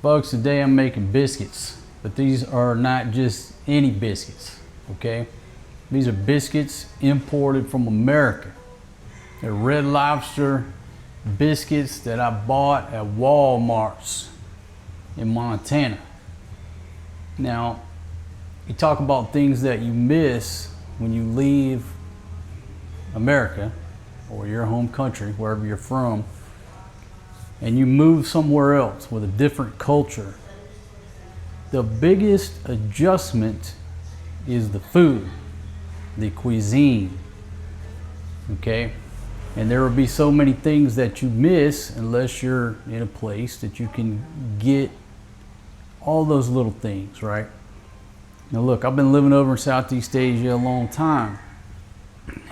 Folks, today I'm making biscuits, but these are not just any biscuits, okay? These are biscuits imported from America. They're Red Lobster biscuits that I bought at Walmart's in Montana. Now, you talk about things that you miss when you leave America or your home country, wherever you're from, and you move somewhere else with a different culture. The biggest adjustment is the food, the cuisine, okay? And there will be so many things that you miss unless you're in a place that you can get all those little things, right? Now look, I've been living over in Southeast Asia a long time.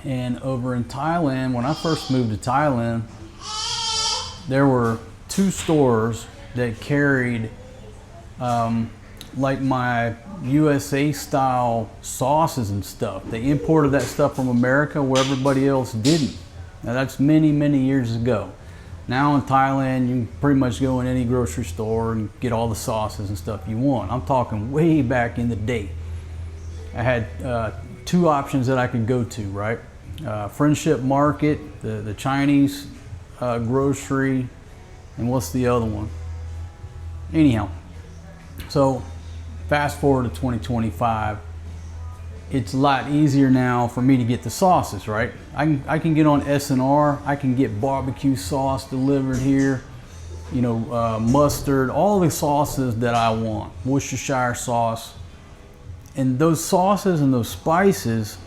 And over in Thailand, when I first moved to Thailand, there were 2 stores that carried like my USA style sauces and stuff. They imported that stuff from America where everybody else didn't. Now that's many, many years ago. Now in Thailand, you can pretty much go in any grocery store and get all the sauces and stuff you want. I'm talking way back in the day. I had 2 options that I could go to, right? Friendship Market, the Chinese grocery, and what's the other one? Anyhow, so fast forward to 2025, it's a lot easier now for me to get the sauces, right? I can get on S&R, I can get barbecue sauce delivered here, you know, mustard, all the sauces that I want, Worcestershire sauce. And those sauces and those spices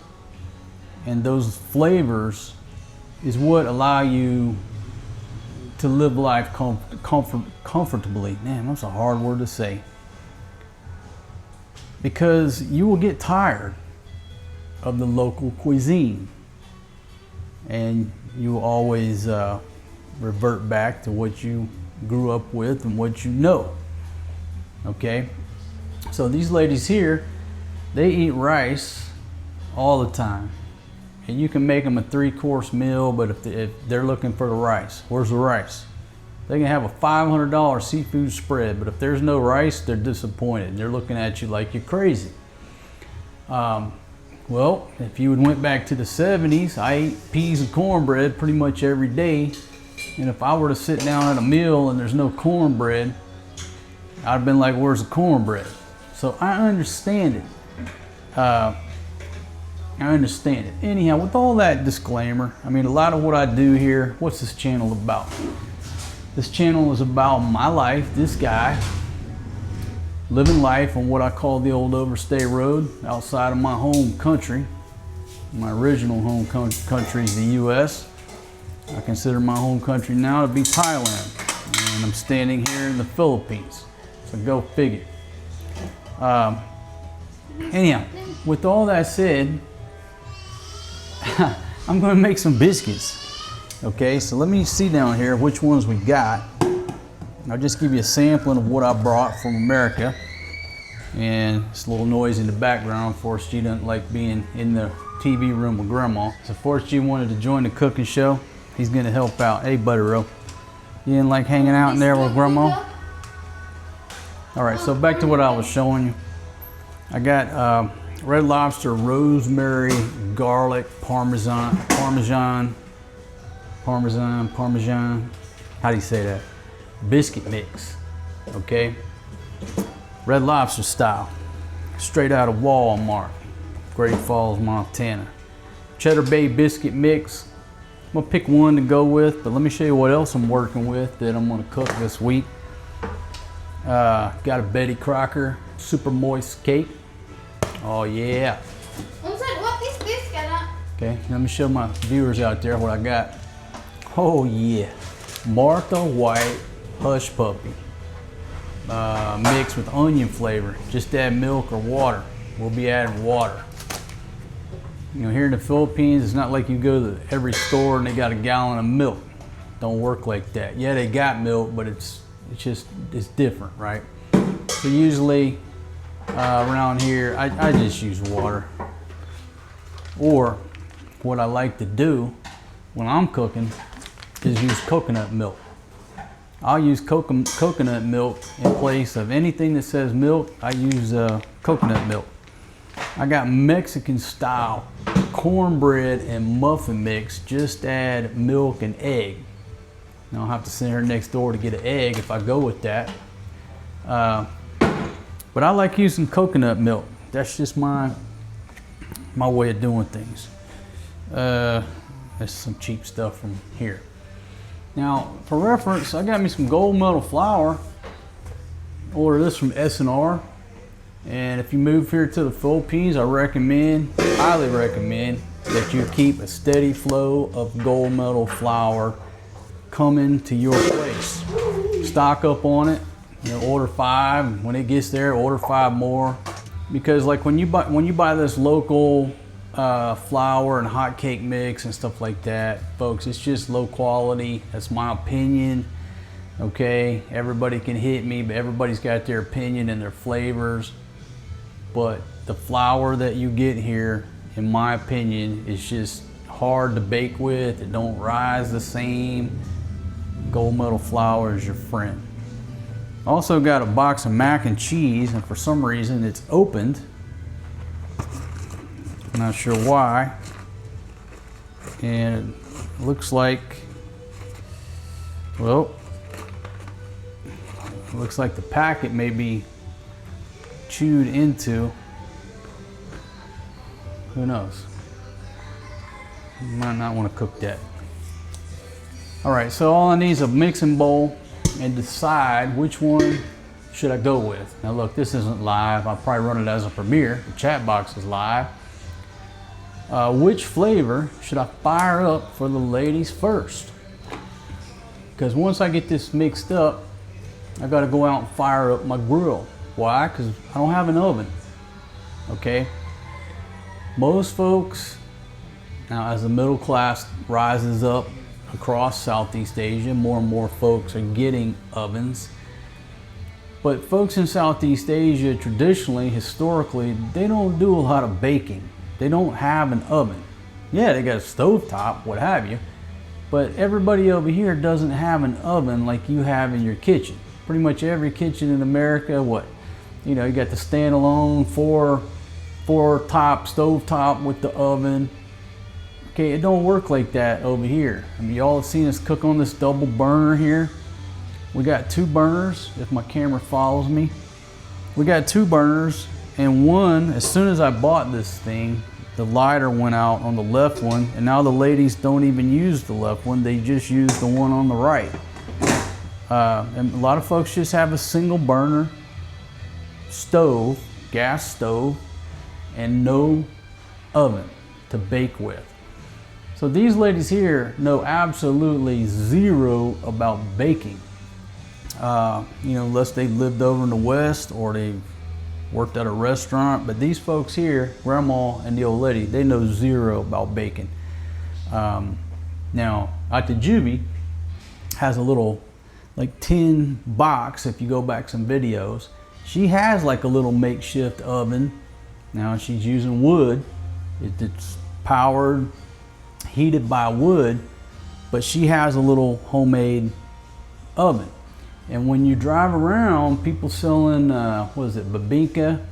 and those flavors is what allow you to live life comfortably. Man, that's a hard word to say. Because you will get tired of the local cuisine. And you will always revert back to what you grew up with and what you know. Okay? So these ladies here, they eat rice all the time. And you can make them a 3-course meal, but if they're looking for the rice, where's the rice? They can have a $500 seafood spread, but if there's no rice, they're disappointed. They're looking at you like you're crazy. Well, if you went back to the 70s, I ate peas and cornbread pretty much every day. And if I were to sit down at a meal and there's no cornbread, I'd have been like, where's the cornbread? So I understand it. I understand it. Anyhow, with all that disclaimer, I mean, a lot of what I do here, what's this channel about? This channel is about my life, this guy, living life on what I call the old overstay road outside of my home country. My original home country is the US. I consider my home country now to be Thailand. And I'm standing here in the Philippines. So go figure. Anyhow, with all that said, I'm going to make some biscuits. Okay, so let me see down here which ones we got. I'll just give you a sampling of what I brought from America. And it's a little noise in the background. Forrest G doesn't like being in the TV room with Grandma. So Forrest G wanted to join the cooking show. He's going to help out. Hey, Buttero, you didn't like hanging out in there with Grandma? All right, so back to what I was showing you. I got Red Lobster, rosemary, garlic, parmesan. How do you say that? Biscuit mix, okay? Red Lobster style, straight out of Walmart, Great Falls, Montana. Cheddar Bay biscuit mix. I'm gonna pick one to go with, but let me show you what else I'm working with that I'm gonna cook this week. Got a Betty Crocker super moist cake. Oh yeah. Okay, let me show my viewers out there what I got. Oh yeah, Martha White Hush Puppy. Mixed with onion flavor. Just add milk or water. We'll be adding water. You know, here in the Philippines, it's not like you go to every store and they got a gallon of milk. Don't work like that. Yeah, they got milk, but it's different, right? So usually around here, I just use water. Or what I like to do when I'm cooking is use coconut milk. I'll use coconut milk in place of anything that says milk. I use coconut milk. I got Mexican style cornbread and muffin mix. Just add milk and egg. I don't have to send her next door to get an egg if I go with that. But I like using coconut milk. That's just my way of doing things. That's some cheap stuff from here. Now, for reference, I got me some gold medal flour. Order this from S&R. And if you move here to the Philippines, I recommend, highly recommend, that you keep a steady flow of gold medal flour coming to your place. Stock up on it. You know, order 5. When it gets there, order 5 more. Because like when you buy this local flour and hot cake mix and stuff like that, folks, it's just low quality. That's my opinion. Okay, everybody can hit me, but everybody's got their opinion and their flavors. But the flour that you get here, in my opinion, is just hard to bake with. It don't rise the same. Gold medal flour is your friend. Also got a box of mac and cheese, and for some reason it's opened. I'm not sure why. And it looks like, well, it looks like the packet may be chewed into. Who knows? You might not want to cook that. All right, so all I need is a mixing bowl and decide which one should I go with. Now look, this isn't live. I'll probably run it as a premiere. The chat box is live. Which flavor should I fire up for the ladies first? Because once I get this mixed up, I got to go out and fire up my grill. Why? Because I don't have an oven. Okay. Most folks, now as the middle class rises up across Southeast Asia, more and more folks are getting ovens. But folks in Southeast Asia, traditionally, historically, they don't do a lot of baking. They don't have an oven. Yeah, they got a stovetop, what have you. But everybody over here doesn't have an oven like you have in your kitchen. Pretty much every kitchen in America, what? You know, you got the standalone four top stovetop with the oven. Okay, it don't work like that over here. I mean, y'all have seen us cook on this double burner here. We got 2 burners, if my camera follows me. We got 2 burners, and one, as soon as I bought this thing, the lighter went out on the left one, and now the ladies don't even use the left one, they just use the one on the right. And a lot of folks just have a single burner stove, gas stove, and no oven to bake with. So these ladies here know absolutely zero about baking. You know, unless they lived over in the West or they worked at a restaurant. But these folks here, Grandma and the old lady, they know zero about baking. Now, Ate Juby has a little like tin box. If you go back some videos, she has like a little makeshift oven. Now she's using wood. It's powered, heated by wood, but she has a little homemade oven. And when you drive around, people selling, what is it, babinka,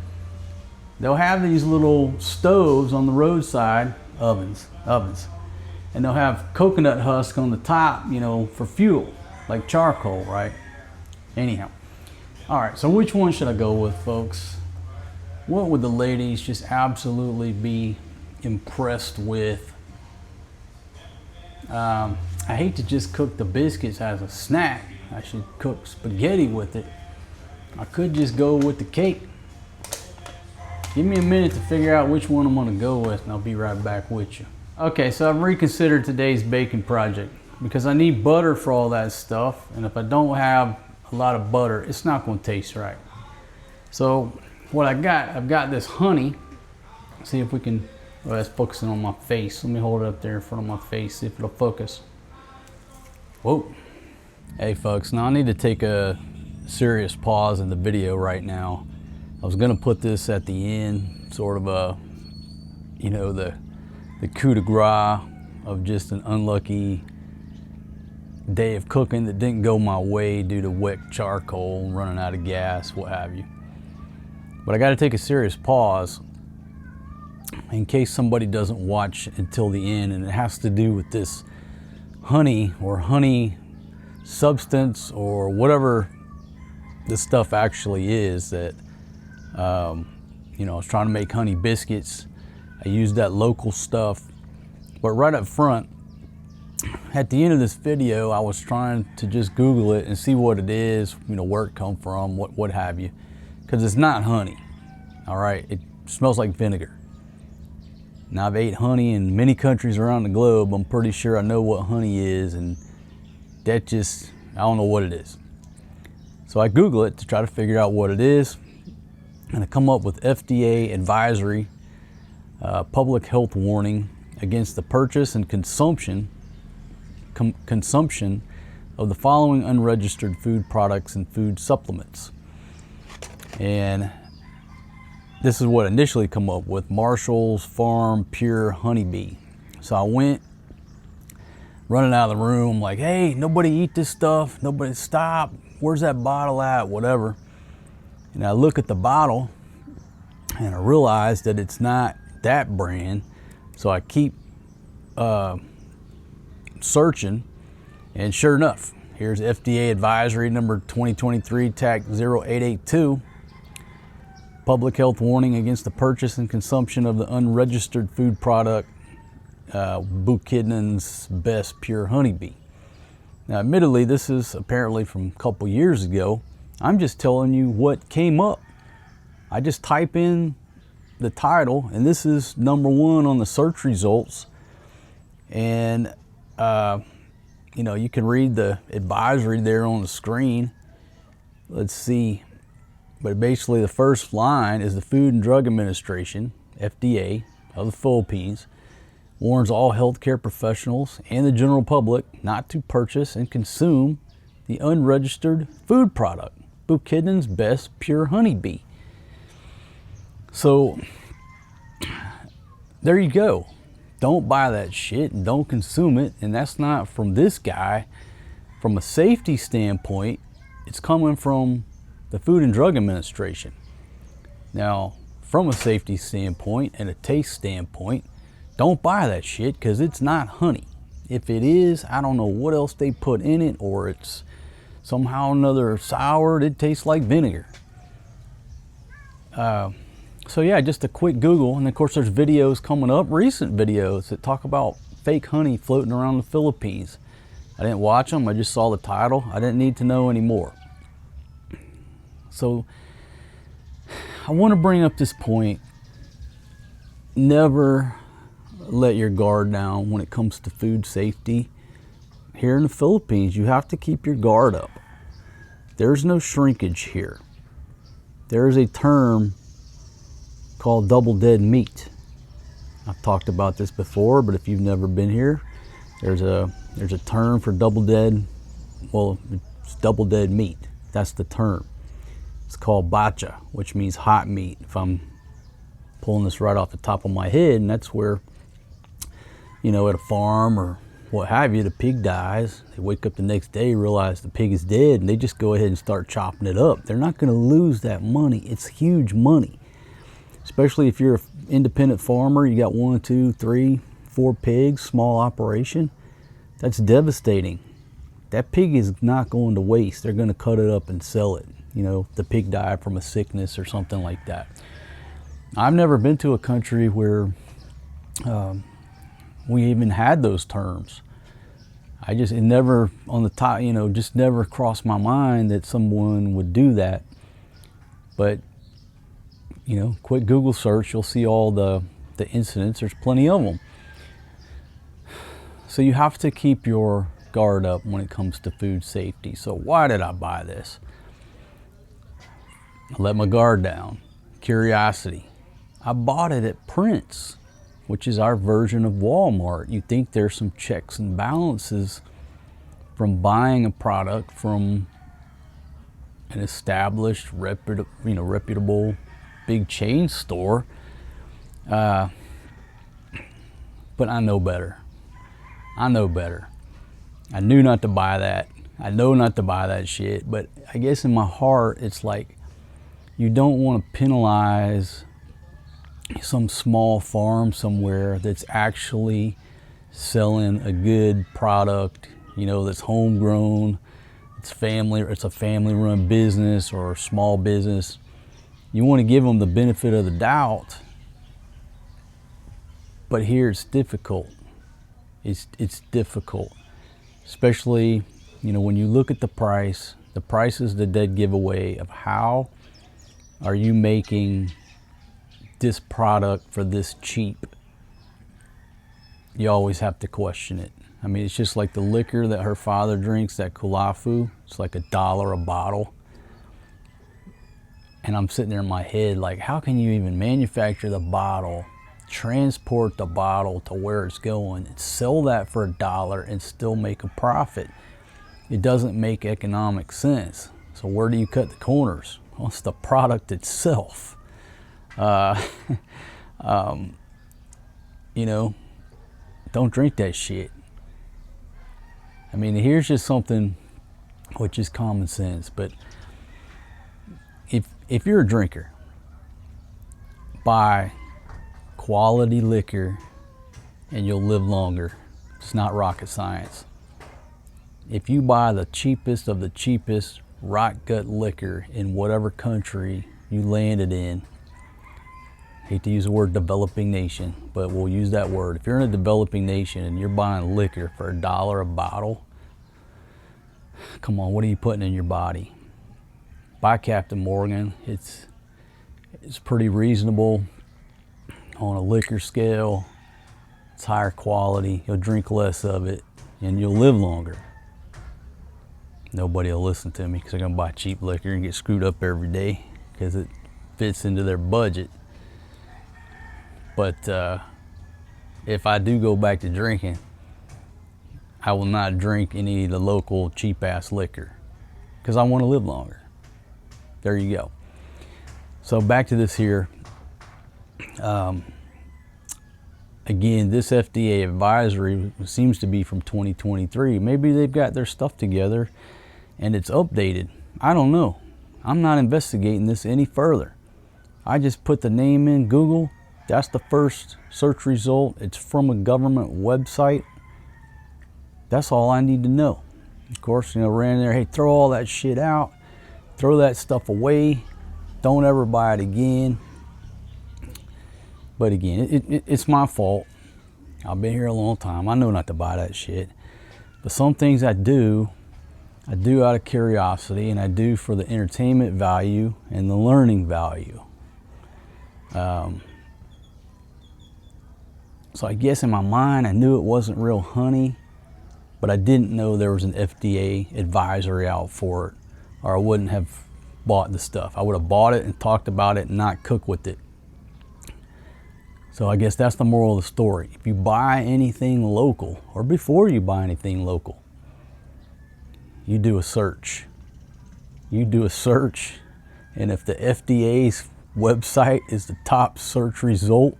they'll have these little stoves on the roadside, ovens, and they'll have coconut husk on the top, you know, for fuel, like charcoal, right? Anyhow, all right, so which one should I go with, folks? What would the ladies just absolutely be impressed with? I hate to just cook the biscuits as a snack. I should cook spaghetti with it. I could just go with the cake. Give me a minute to figure out which one I'm gonna go with, and I'll be right back with you. Okay, so I've reconsidered today's baking project because I need butter for all that stuff, and if I don't have a lot of butter, it's not gonna taste right. So what I've got this honey. See if we can, well, that's focusing on my face. Let me hold it up there in front of my face, see if it'll focus. Whoa. Hey folks, now I need to take a serious pause in the video right now. I was gonna put this at the end, sort of a, you know, the coup de grace of just an unlucky day of cooking that didn't go my way due to wet charcoal, running out of gas, what have you. But I got to take a serious pause in case somebody doesn't watch until the end, and it has to do with this honey or honey substance or whatever this stuff actually is that, you know, I was trying to make honey biscuits. I used that local stuff. But right up front, at the end of this video, I was trying to just Google it and see what it is, you know, where it come from, what have you. Because it's not honey, all right? It smells like vinegar. Now, I've ate honey in many countries around the globe. I'm pretty sure I know what honey is, and that just, I don't know what it is. So I Google it to try to figure out what it is, and I come up with FDA advisory, public health warning against the purchase and consumption of the following unregistered food products and food supplements. And this is what initially come up with: Marshall's Farm Pure Honeybee. So I went running out of the room like, hey, nobody eat this stuff, nobody, stop, where's that bottle at, whatever. And I look at the bottle and I realize that it's not that brand. So I keep searching, and sure enough, here's FDA advisory number 2023 TAC 0882, public health warning against the purchase and consumption of the unregistered food product Buchanan's Best Pure Honeybee. Now, admittedly, this is apparently from a couple years ago. I'm just telling you what came up. I just type in the title, and this is #1 on the search results. And you know, you can read the advisory there on the screen. Let's see. But basically, the first line is: the Food and Drug Administration, FDA, of the Philippines, warns all healthcare professionals and the general public not to purchase and consume the unregistered food product, Buchanan's Best Pure Honeybee. So there you go. Don't buy that shit and don't consume it. And that's not from this guy. From a safety standpoint, it's coming from the Food and Drug Administration. Now, from a safety standpoint and a taste standpoint, don't buy that shit, because it's not honey. If it is, I don't know what else they put in it, or it's somehow or another soured. It tastes like vinegar. So yeah, just a quick Google, and of course there's videos coming up, recent videos that talk about fake honey floating around the Philippines. I didn't watch them, I just saw the title. I didn't need to know anymore. So I want to bring up this point: never let your guard down when it comes to food safety. Here in the Philippines, you have to keep your guard up. There's no shrinkage here. There is a term called double dead meat. I've talked about this before, but if you've never been here, there's a term for double dead. Well, it's double dead meat. That's the term. It's called bacha, which means hot meat. If I'm pulling this right off the top of my head, and that's where, you know, at a farm or what have you, the pig dies. They wake up the next day, realize the pig is dead, and they just go ahead and start chopping it up. They're not going to lose that money. It's huge money. Especially if you're an independent farmer, you got 1, 2, 3, 4 pigs, small operation. That's devastating. That pig is not going to waste. They're going to cut it up and sell it. You know, the pig died from a sickness or something like that. I've never been to a country where we even had those terms. It never on the top, you know, just never crossed my mind that someone would do that. But you know, quick Google search, you'll see all the incidents. There's plenty of them. So you have to keep your guard up when it comes to food safety. So why did I buy this? I let my guard down. Curiosity. I bought it at Prince, which is our version of Walmart. You think there's some checks and balances from buying a product from an established, reputable big chain store, but I know better. I knew not to buy that. I know not to buy that shit, but I guess in my heart, it's like, you don't want to penalize some small farm somewhere that's actually selling a good product, you know, that's homegrown, it's a family-run business or a small business. You want to give them the benefit of the doubt, but here it's difficult. It's difficult, especially, you know, when you look at the price is the dead giveaway of how are you making this product for this cheap. You always have to question it. I mean, it's just like the liquor that her father drinks, that Kulafu. It's like $1 a bottle. And I'm sitting there in my head like, how can you even manufacture the bottle, transport the bottle to where it's going, and sell that for $1 and still make a profit? It doesn't make economic sense. So where do you cut the corners? Well, it's the product itself. You know, don't drink that shit. I mean, here's just something which is common sense, but if you're a drinker, buy quality liquor and you'll live longer. It's not rocket science. If you buy the cheapest of the cheapest rot gut liquor in whatever country you landed in, hate to use the word developing nation, but we'll use that word. If you're in a developing nation and you're buying liquor for $1 a bottle, come on, what are you putting in your body? Buy Captain Morgan. It's pretty reasonable on a liquor scale. It's higher quality. You'll drink less of it and you'll live longer. Nobody will listen to me because they're gonna buy cheap liquor and get screwed up every day because it fits into their budget. But if I do go back to drinking, I will not drink any of the local cheap ass liquor because I want to live longer. There you go. So back to this here. Again, this FDA advisory seems to be from 2023. Maybe they've got their stuff together and it's updated. I don't know. I'm not investigating this any further. I just put the name in Google. That's the first search result. It's from a government website. That's all I need to know. Of course, you know, ran there, hey, throw all that shit out. Throw that stuff away. Don't ever buy it again. But again, it's my fault. I've been here a long time. I know not to buy that shit. But some things I do out of curiosity, and I do for the entertainment value and the learning value. So I guess in my mind, I knew it wasn't real honey, but I didn't know there was an FDA advisory out for it, or I wouldn't have bought the stuff. I would have bought it and talked about it and not cook with it. So I guess that's the moral of the story. If you buy anything local, or before you buy anything local, you do a search. You do a search, and if the FDA's website is the top search result,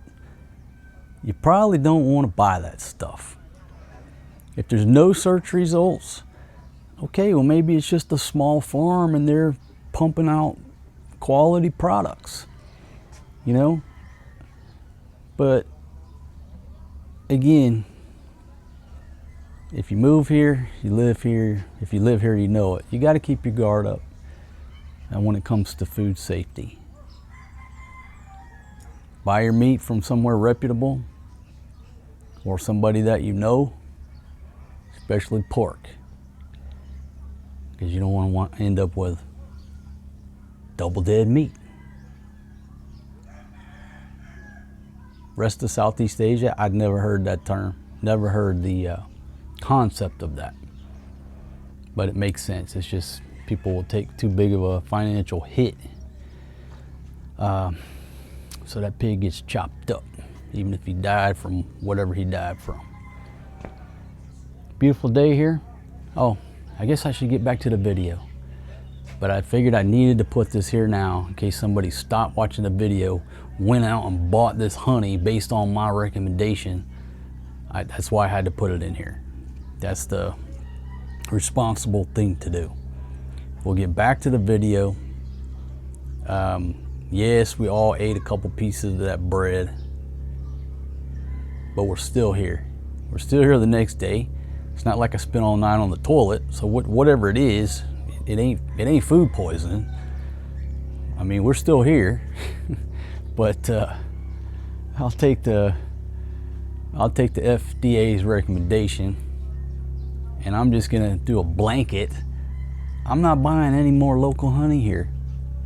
you probably don't want to buy that stuff. If there's no search results, okay, well maybe it's just a small farm and they're pumping out quality products, you know? But again, if you move here, you live here. If you live here, you know it. You got to keep your guard up. And when it comes to food safety, buy your meat from somewhere reputable or somebody that you know, especially pork, because you don't want to end up with double dead meat. Rest of Southeast Asia, I'd never heard that term, never heard the concept of that, but it makes sense. It's just people will take too big of a financial hit, so that pig gets chopped up, even if he died from whatever he died from. Beautiful day here. Oh, I guess I should get back to the video, but I figured I needed to put this here now in case somebody stopped watching the video, went out and bought this honey based on my recommendation. That's why I had to put it in here. That's the responsible thing to do. We'll get back to the video. Yes, we all ate a couple pieces of that bread, but we're still here. We're still here the next day. It's not like I spent all night on the toilet, so whatever it is, it ain't food poisoning. I mean, we're still here, but I'll take the FDA's recommendation, and I'm just gonna do a blanket. I'm not buying any more local honey here.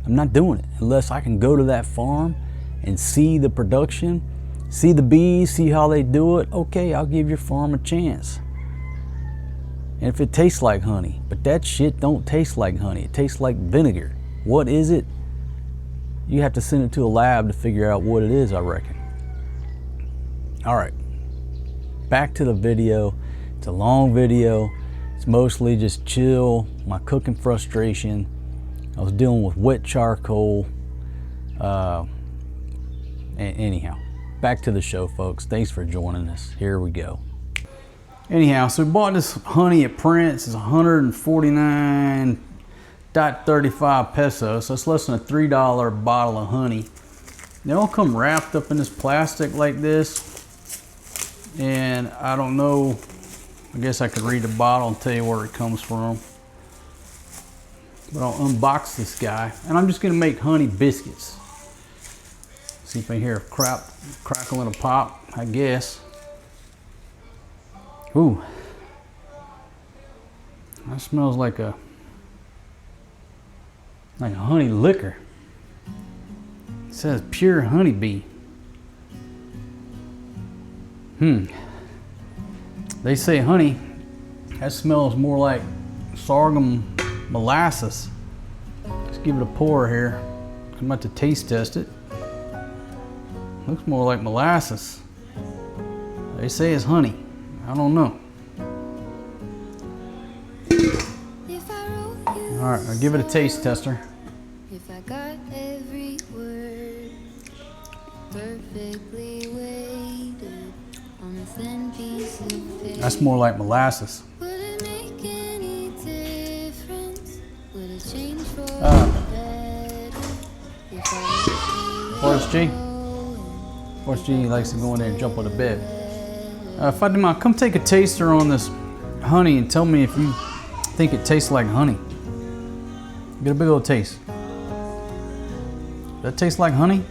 I'm not doing it unless I can go to that farm and see the production, see the bees, see how they do it. Okay, I'll give your farm a chance. And if it tastes like honey, but that shit don't taste like honey. It tastes like vinegar. What is it? You have to send it to a lab to figure out what it is, I reckon. All right, back to the video. It's a long video. It's mostly just chill, my cooking frustration. I was dealing with wet charcoal. Anyhow, back to the show, folks. Thanks for joining us. Here we go. Anyhow, so we bought this honey at Prince. It's 149.35 pesos. So it's less than a $3 bottle of honey. They all come wrapped up in this plastic like this. And I don't know, I guess I could read the bottle and tell you where it comes from. But I'll unbox this guy, and I'm just gonna make honey biscuits. See if I hear a crackle and a pop, I guess. Ooh, that smells like a honey liquor. It says pure honeybee. They say honey, that smells more like sorghum molasses. Let's give it a pour here. I'm about to taste test it. Looks more like molasses. They say it's honey. I don't know. All right, I'll give it a taste tester. If I got every word perfectly weighted on a thin piece of paper. That's more like molasses. Forrest G likes to go in there and jump on the bed. Fatima, come take a taster on this honey and tell me if you think it tastes like honey. Get a big old taste. Does that taste like honey?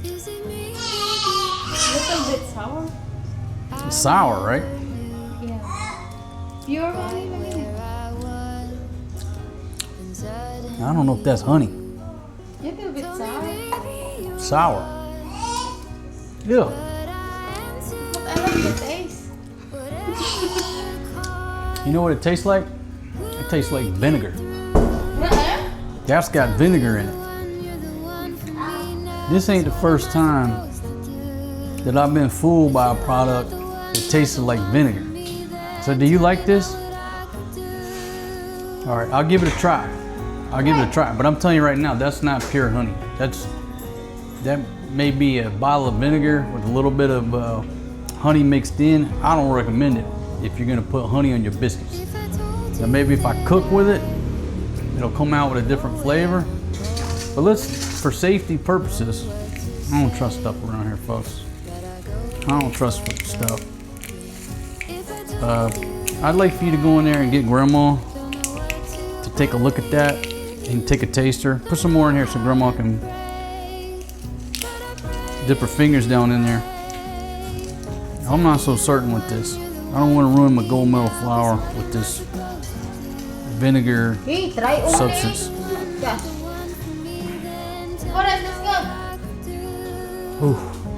Is it me? It's a bit sour. It's sour, right? Yeah. Pure honey, maybe? I don't know if that's honey. It's a bit sour. Sour. Yeah. But I like the taste. You know what it tastes like? It tastes like vinegar. That's got vinegar in it. This ain't the first time that I've been fooled by a product that tasted like vinegar. So do you like this? All right, I'll give it a try. But I'm telling you right now, that's not pure honey. That may be a bottle of vinegar with a little bit of honey mixed in. I don't recommend it if you're gonna put honey on your biscuits. Now maybe if I cook with it, it'll come out with a different flavor. But for safety purposes, I don't trust stuff around here, folks. I don't trust stuff. I'd like for you to go in there and get Grandma to take a look at that and take a taster. Put some more in here so Grandma can dip her fingers down in there. I'm not so certain with this. I don't want to ruin my gold medal flour with this vinegar substance. Ooh,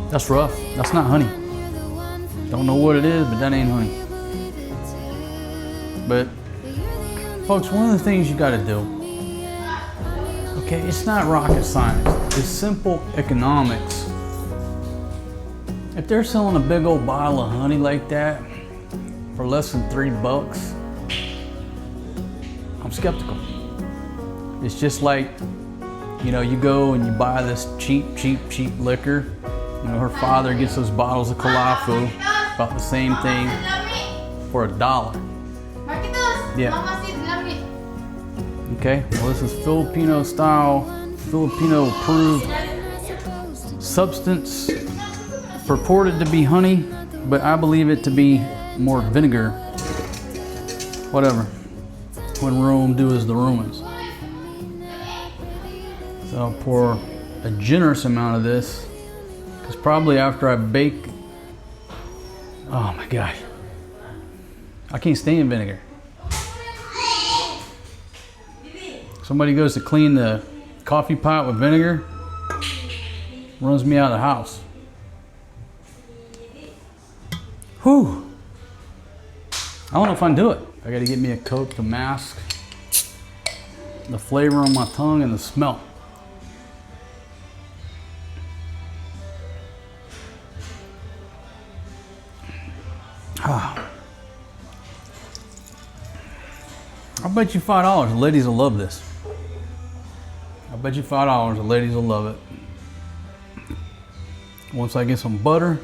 that's rough. That's not honey. Don't know what it is, but that ain't honey. But folks, one of the things you got to do, okay, it's not rocket science. It's simple economics. If they're selling a big old bottle of honey like that for less than $3, I'm skeptical. It's just like, you know, you go and you buy this cheap liquor. You know, her father gets those bottles of Calafu, about the same thing. for $1. Marquitos, Yeah. Mama said lami. Okay, well this is Filipino style, Filipino approved substance, purported to be honey, but I believe it to be more vinegar. Whatever. When Rome do as the Romans. So I'll pour a generous amount of this, because probably after I bake, oh my gosh, I can't stand vinegar. Somebody goes to clean the coffee pot with vinegar, runs me out of the house. Whew. I don't know if I can do it. I gotta get me a Coke to mask the flavor on my tongue and the smell. Ah. I'll bet you $5 the ladies will love this. I'll bet you $5 the ladies will love it. Once I get some butter,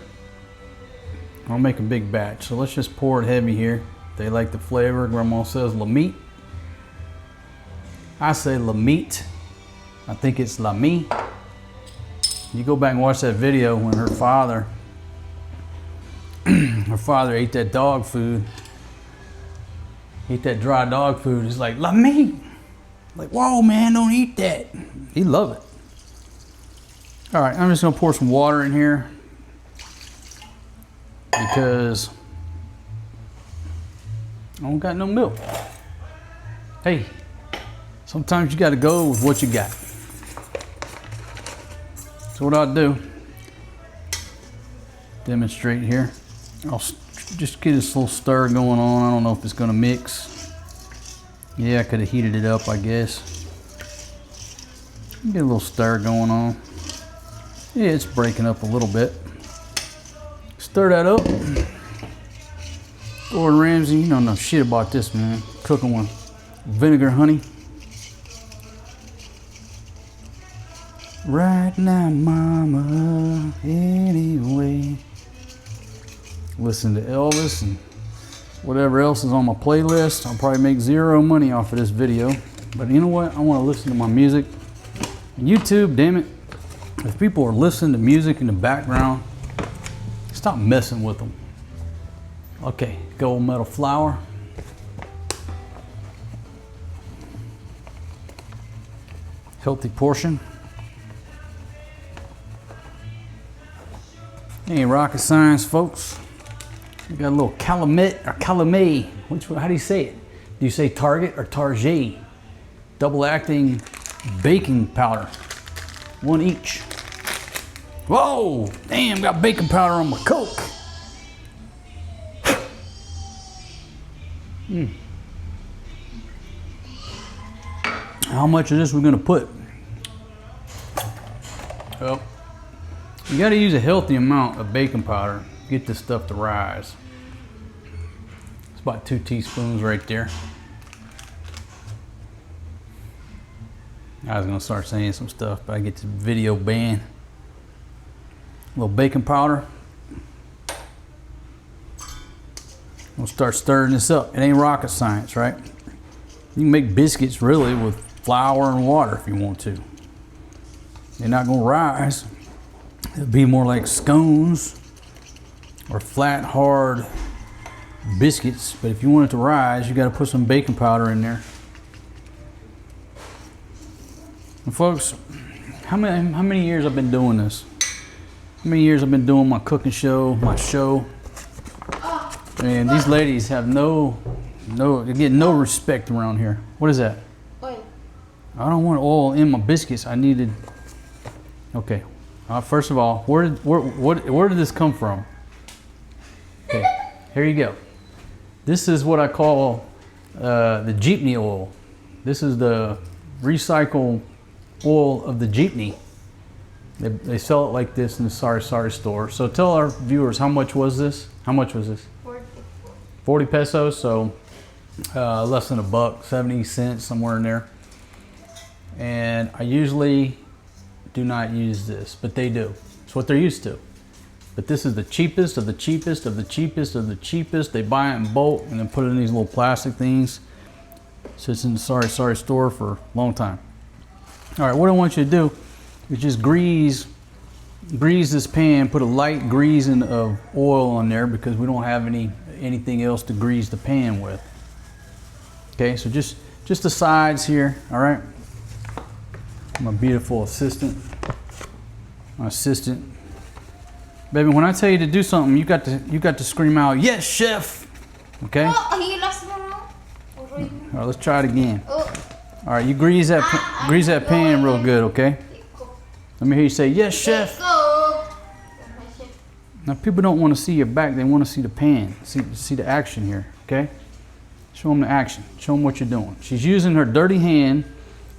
I'll make a big batch. So let's just pour it heavy here. They like the flavor. Grandma says la meat. I say la meat. I think it's la me. You go back and watch that video when her father ate that dog food. Ate that dry dog food. He's like, la me. Like, whoa, man, don't eat that. He love it. All right, I'm just gonna pour some water in here because I don't got no milk. Hey, sometimes you gotta go with what you got. So what I'll do, demonstrate here. I'll just get this little stir going on. I don't know if it's gonna mix. Yeah, I could have heated it up, I guess. Get a little stir going on. Yeah, it's breaking up a little bit. Stir that up. Gordon Ramsay, you don't know shit about this, man. Cooking with vinegar honey. Right now, mama, anyway. Listen to Elvis and whatever else is on my playlist. I'll probably make zero money off of this video. But you know what? I want to listen to my music. And YouTube, damn it. If people are listening to music in the background, stop messing with them. Okay, gold metal flour. Healthy portion. Ain't rocket science, folks. We got a little calumet or calumet. How do you say it? Do you say Target or Target? Double acting baking powder. One each. Whoa! Damn, got baking powder on my Coke. How much of this we're gonna put? Well, you gotta use a healthy amount of baking powder to get this stuff to rise. It's about 2 teaspoons right there. I was gonna start saying some stuff, but I get this video banned. A little baking powder. We'll start stirring this up. It ain't rocket science, right? You can make biscuits really with flour and water if you want to. They're not gonna rise. It'll be more like scones or flat, hard biscuits. But if you want it to rise, you gotta put some baking powder in there. And folks, how many years I've been doing this? How many years I've been doing my cooking show, my show? And these ladies have they get no respect around here. What is that? Oil. I don't want oil in my biscuits. I needed, okay. First of all, where did this come from? Okay, here you go. This is what I call the jeepney oil. This is the recycled oil of the jeepney. They sell it like this in the Sorry store. So tell our viewers, how much was this? How much was this? 40 pesos, so less than $1, 70 cents, somewhere in there. And I usually do not use this, but they do. It's what they're used to. But this is the cheapest of the cheapest of the cheapest of the cheapest. They buy it in bulk and then put it in these little plastic things. Sits in the sorry store for a long time. All right, what I want you to do is just grease this pan, put a light greasing of oil on there because we don't have anything else to grease the pan with. Okay, so just the sides here, all right? My beautiful assistant, my assistant. Baby, when I tell you to do something, you got to scream out, "Yes, chef!" Okay? All right, let's try it again. All right, you grease that pan real good, okay? Let me hear you say, "Yes, chef." Now, people don't want to see your back; they want to see the pan, see the action here, okay? Show them the action. Show them what you're doing. She's using her dirty hand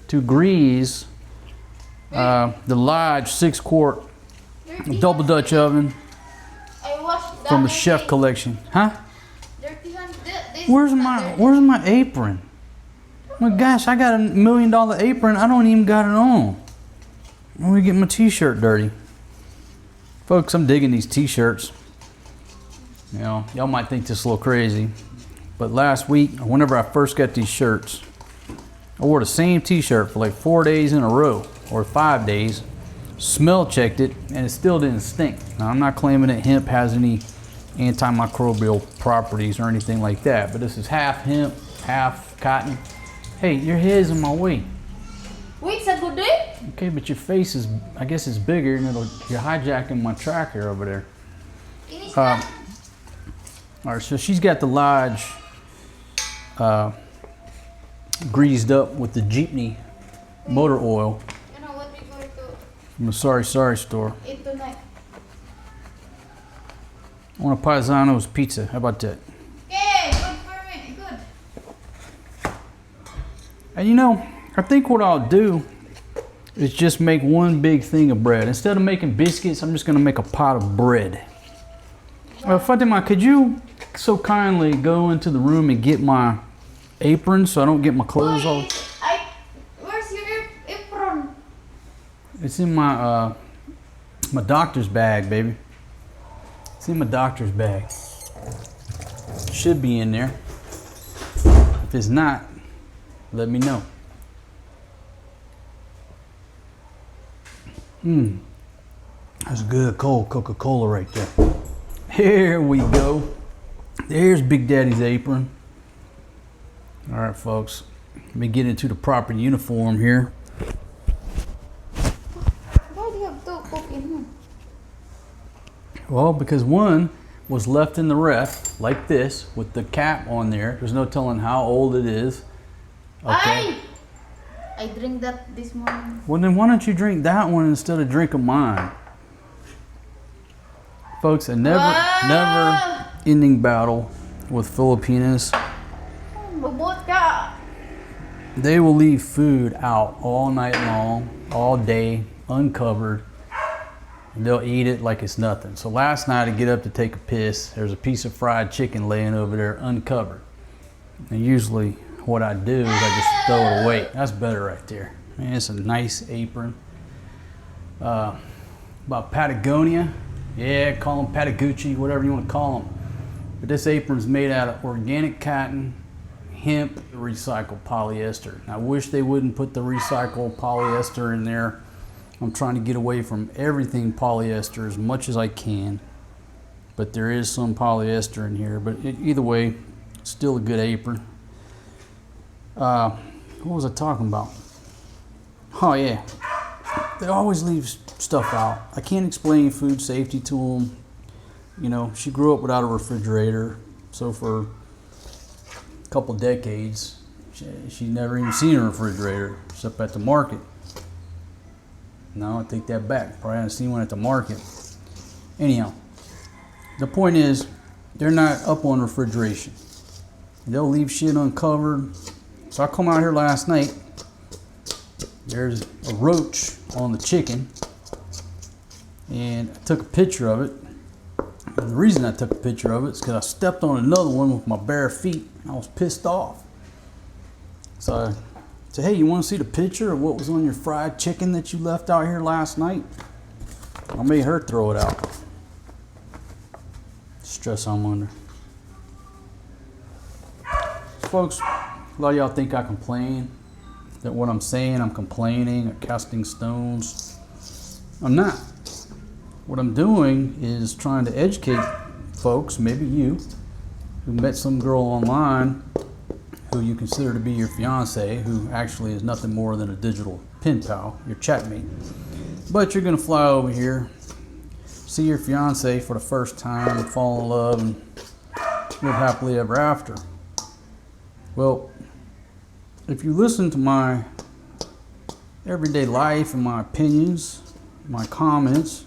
to grease the large 6-quart double Dutch oven from the chef collection, huh? Where's my apron? My gosh, I got $1 million apron. I don't even got it on. Let me get my t-shirt dirty. Folks, I'm digging these t-shirts. You know, y'all might think this is a little crazy, but last week, whenever I first got these shirts, I wore the same t-shirt for like 4 days in a row, or 5 days. Smell checked it, and it still didn't stink. Now, I'm not claiming that hemp has any antimicrobial properties or anything like that, but this is half hemp, half cotton. Hey, your head's in my way. Wait, it's a good day? Okay, but your face is, I guess it's bigger, and you're hijacking my tracker over there. All right, so she's got the large greased up with the Jeepney motor oil You know what we're going to from the sorry store. eat tonight? I want a Paisano's pizza. How about that? Okay, good for me. Good. And you know, I think what I'll do is just make one big thing of bread. Instead of making biscuits, I'm just gonna make a pot of bread. Fatima, could you so kindly go into the room and get my apron so I don't get my clothes all... Where's your apron? It's in my my doctor's bag, baby. It's in my doctor's bag. Should be in there. If it's not, let me know. That's good cold Coca-Cola right there. Here we go. There's Big Daddy's apron. All right, folks. Let me get into the proper uniform here. Why do you have to cook in here? Well, because one was left in the ref like this with the cap on there. There's no telling how old it is. Okay. I drink that this morning. Well, then why don't you drink that one instead of drinking mine? Folks, a never ending battle with Filipinas. Bubot ka. They will leave food out all night long, all day, uncovered. And they'll eat it like it's nothing. So last night I get up to take a piss. There's a piece of fried chicken laying over there uncovered. And usually what I do is I just throw it away. That's better right there. Man, it's a nice apron. About Patagonia. Yeah, call them Patagucci, whatever you want to call them. But this apron's made out of organic cotton, hemp, recycled polyester. And I wish they wouldn't put the recycled polyester in there. I'm trying to get away from everything polyester as much as I can. But there is some polyester in here. But either way, it's still a good apron. What was I talking about? Oh yeah, they always leave stuff out. I can't explain food safety to them. You know, she grew up without a refrigerator, so for a couple decades, she never even seen a refrigerator except at the market. No, I take that back. Probably haven't seen one at the market. Anyhow, the point is, they're not up on refrigeration. They'll leave shit uncovered. So I come out here last night. There's a roach on the chicken, and I took a picture of it. And the reason I took a picture of it is because I stepped on another one with my bare feet. I was pissed off. So I said, hey, you want to see the picture of what was on your fried chicken that you left out here last night? I made her throw it out. stress I'm under. Folks, a lot of y'all think I complain, that what I'm saying, I'm complaining or casting stones. I'm not. What I'm doing is trying to educate folks, maybe you, who met some girl online who you consider to be your fiance, who actually is nothing more than a digital pen pal, your chatmate. But you're gonna fly over here, see your fiance for the first time, and fall in love, and live happily ever after. Well, if you listen to my everyday life and my opinions, my comments,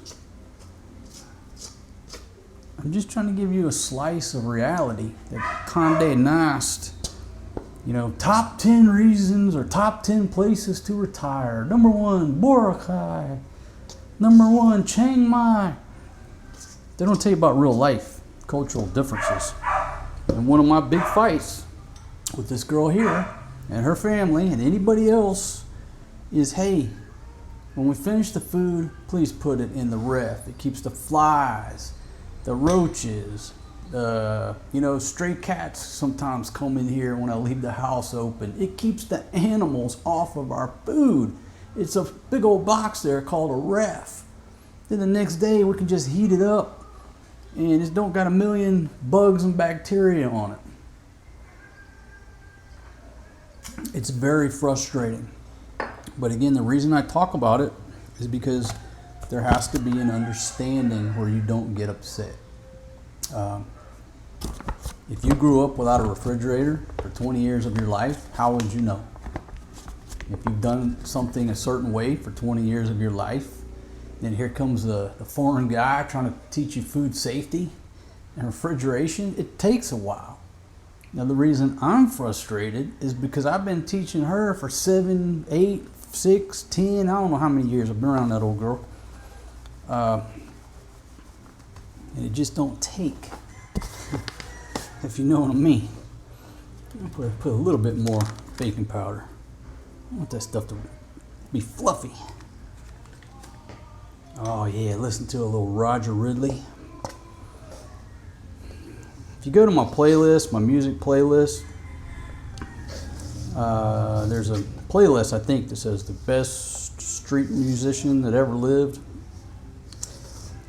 I'm just trying to give you a slice of reality that Condé Nast, top 10 reasons or top 10 places to retire. Number 1, Boracay. Number 1, Chiang Mai. They don't tell you about real life, cultural differences. And one of my big fights with this girl here and her family and anybody else is, hey, when we finish the food, please put it in the ref. It keeps the flies, the roaches, stray cats sometimes come in here when I leave the house open. It keeps the animals off of our food. It's a big old box there called a ref. Then the next day we can just heat it up and it don't got a million bugs and bacteria on it. It's very frustrating. But again, the reason I talk about it is because there has to be an understanding where you don't get upset. If you grew up without a refrigerator for 20 years of your life, how would you know? If you've done something a certain way for 20 years of your life, then here comes the foreign guy trying to teach you food safety and refrigeration. It takes a while. Now, the reason I'm frustrated is because I've been teaching her for 7, 8, 6, 10, I don't know how many years I've been around that old girl. And it just don't take, if you know what I mean. I'll put a little bit more baking powder. I want that stuff to be fluffy. Oh yeah, listen to a little Roger Ridley. If you go to my playlist, my music playlist, there's a playlist I think that says the best street musician that ever lived.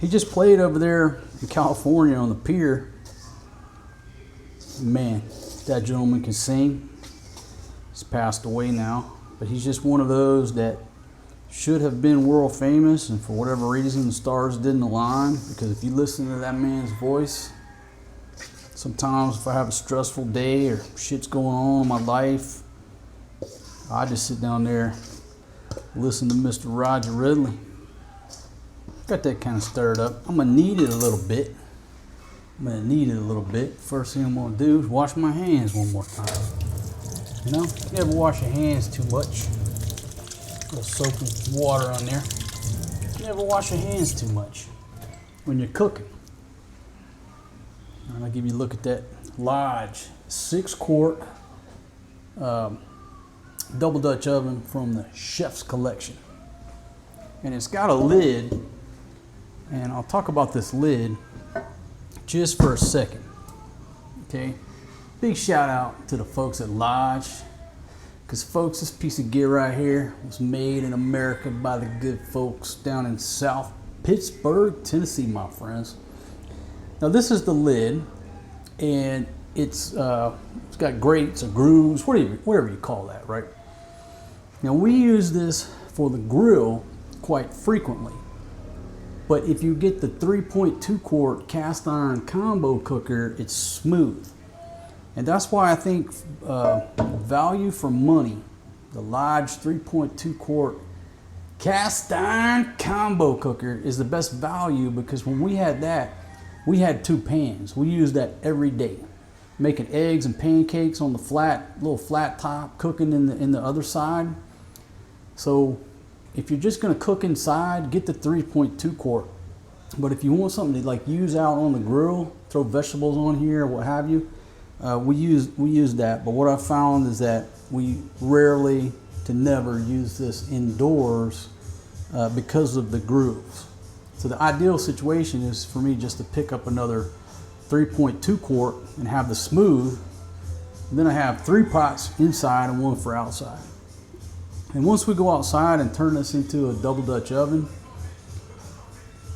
He just played over there in California on the pier. Man, that gentleman can sing. He's passed away now, but he's just one of those that should have been world famous, and for whatever reason the stars didn't align. Because if you listen to that man's voice, sometimes if I have a stressful day or shit's going on in my life, I just sit down there, listen to Mr. Roger Ridley. Got that kind of stirred up. I'm gonna need it a little bit. First thing I'm gonna do is wash my hands one more time. You ever wash your hands too much? A little soap and water on there. You never wash your hands too much when you're cooking. And I'll give you a look at that Lodge 6-quart double Dutch oven from the Chef's Collection. And it's got a lid, and I'll talk about this lid just for a second. Okay, big shout out to the folks at Lodge, because folks, this piece of gear right here was made in America by the good folks down in South Pittsburgh, Tennessee, my friends. Now this is the lid, and it's got grates or grooves, whatever you call that, right? Now we use this for the grill quite frequently, but if you get the 3.2 quart cast iron combo cooker, it's smooth. And that's why I think value for money, the Lodge 3.2 quart cast iron combo cooker is the best value, because when we had that, we had 2 pans. We used that every day, making eggs and pancakes on the little flat top, cooking in the other side. So if you're just gonna cook inside, get the 3.2 quart. But if you want something to like use out on the grill, throw vegetables on here or what have you, we use that. But what I found is that we rarely to never use this indoors because of the grooves. So the ideal situation is for me just to pick up another 3.2 quart and have the smooth. And then I have 3 pots inside and 1 for outside. And once we go outside and turn this into a double Dutch oven,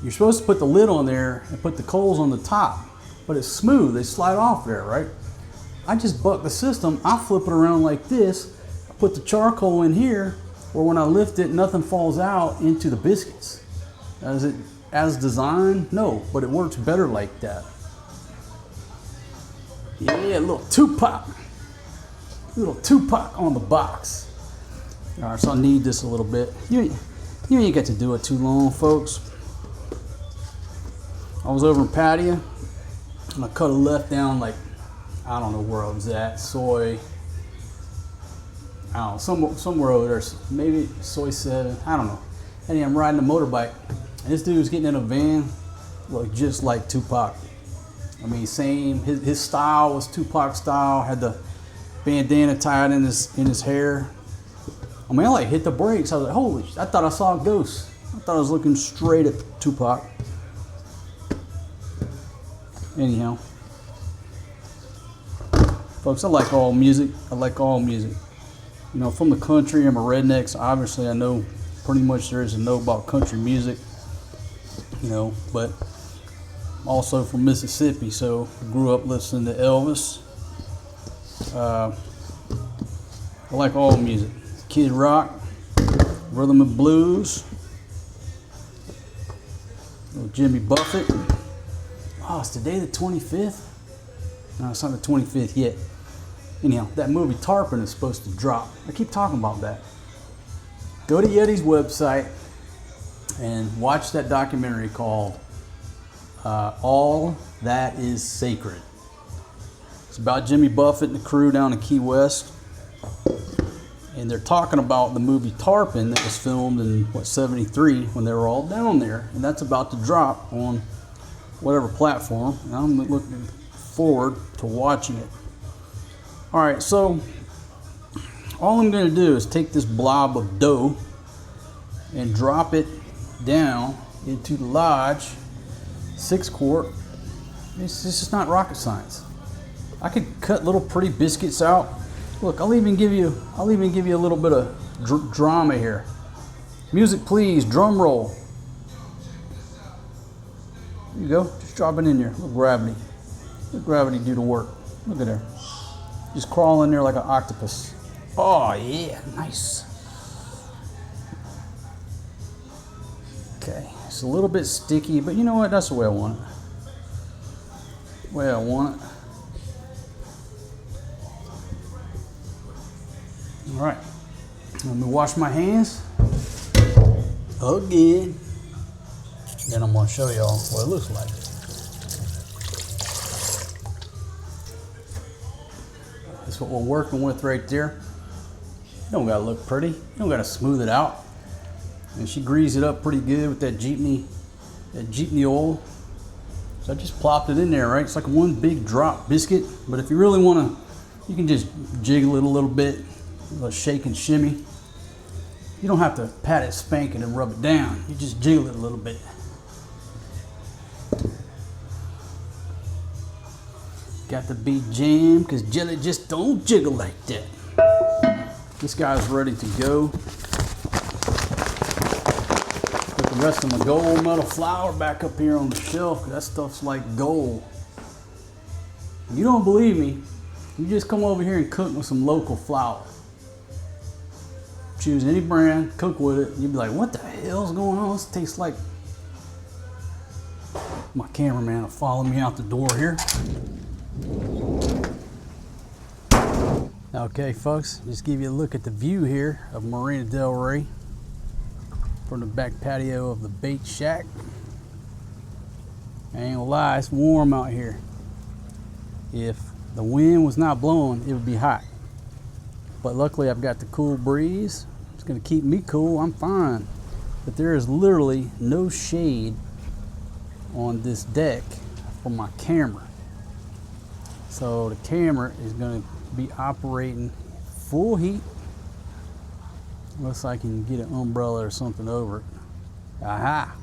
you're supposed to put the lid on there and put the coals on the top, but it's smooth, they slide off there, right? I just buck the system, I flip it around like this, I put the charcoal in here, where when I lift it, nothing falls out into the biscuits. Is it as designed? No, but it works better like that. Yeah, a little Tupac on the box. All right, so I knead this a little bit. You ain't got to do it too long, folks. I was over in Patio, and I cut a left down like, I don't know where I was at, soy, I don't know, somewhere over there, maybe soy 7, I don't know. And I'm riding a motorbike, and this dude was getting in a van, looked just like Tupac. I mean, same, his style was Tupac style, had the bandana tied in his hair. I mean, I like hit the brakes. I was like, holy, I thought I saw a ghost. I thought I was looking straight at Tupac. Anyhow, folks, I like all music. I like all music. You know, from the country, I'm a redneck, so obviously I know pretty much there is to know about country music. You know, but I'm also from Mississippi, so I grew up listening to Elvis. I like all music. Kid Rock, rhythm and blues, little Jimmy Buffett. Oh, it's today the 25th? No, it's not the 25th yet. Anyhow, that movie Tarpon is supposed to drop. I keep talking about that. Go to Yeti's website and watch that documentary called All That Is Sacred. It's about Jimmy Buffett and the crew down in Key West. And they're talking about the movie Tarpon that was filmed in, 73 when they were all down there. And that's about to drop on whatever platform. And I'm looking forward to watching it. All right, so all I'm going to do is take this blob of dough and drop it down into the Lodge 6 quart. This is not rocket science. I could cut little pretty biscuits out. Look, I'll even give you a little bit of drama here. Music, please, drum roll. There you go, just drop it in there. Let gravity. Let gravity do the work. Look at there. Just crawl in there like an octopus. Oh yeah, nice. Okay, it's a little bit sticky, but you know what? That's the way I want it. The way I want it. All right, let me wash my hands again. Then I'm gonna show y'all what it looks like. That's what we're working with right there. You don't gotta look pretty. You don't gotta smooth it out. And she greased it up pretty good with that jeepney oil. So I just plopped it in there, right? It's like one big drop biscuit. But if you really wanna, you can just jiggle it a little bit. A little shake and shimmy. You don't have to pat it, spank it, and rub it down. You just jiggle it a little bit. Got to be jammed because jelly just don't jiggle like that. This guy's ready to go. Put the rest of my gold metal flour back up here on the shelf. That stuff's like gold. If you don't believe me, you just come over here and cook with some local flour. Choose any brand, cook with it. You'd be like, what the hell's going on? This tastes like... My cameraman will follow me out the door here. Okay, folks, just give you a look at the view here of Marina Del Rey from the back patio of the bait shack. I ain't gonna lie, it's warm out here. If the wind was not blowing, it would be hot. But luckily I've got the cool breeze. It's gonna keep me cool, I'm fine. But there is literally no shade on this deck for my camera. So the camera is gonna be operating full heat. Unless I can get an umbrella or something over it. Aha!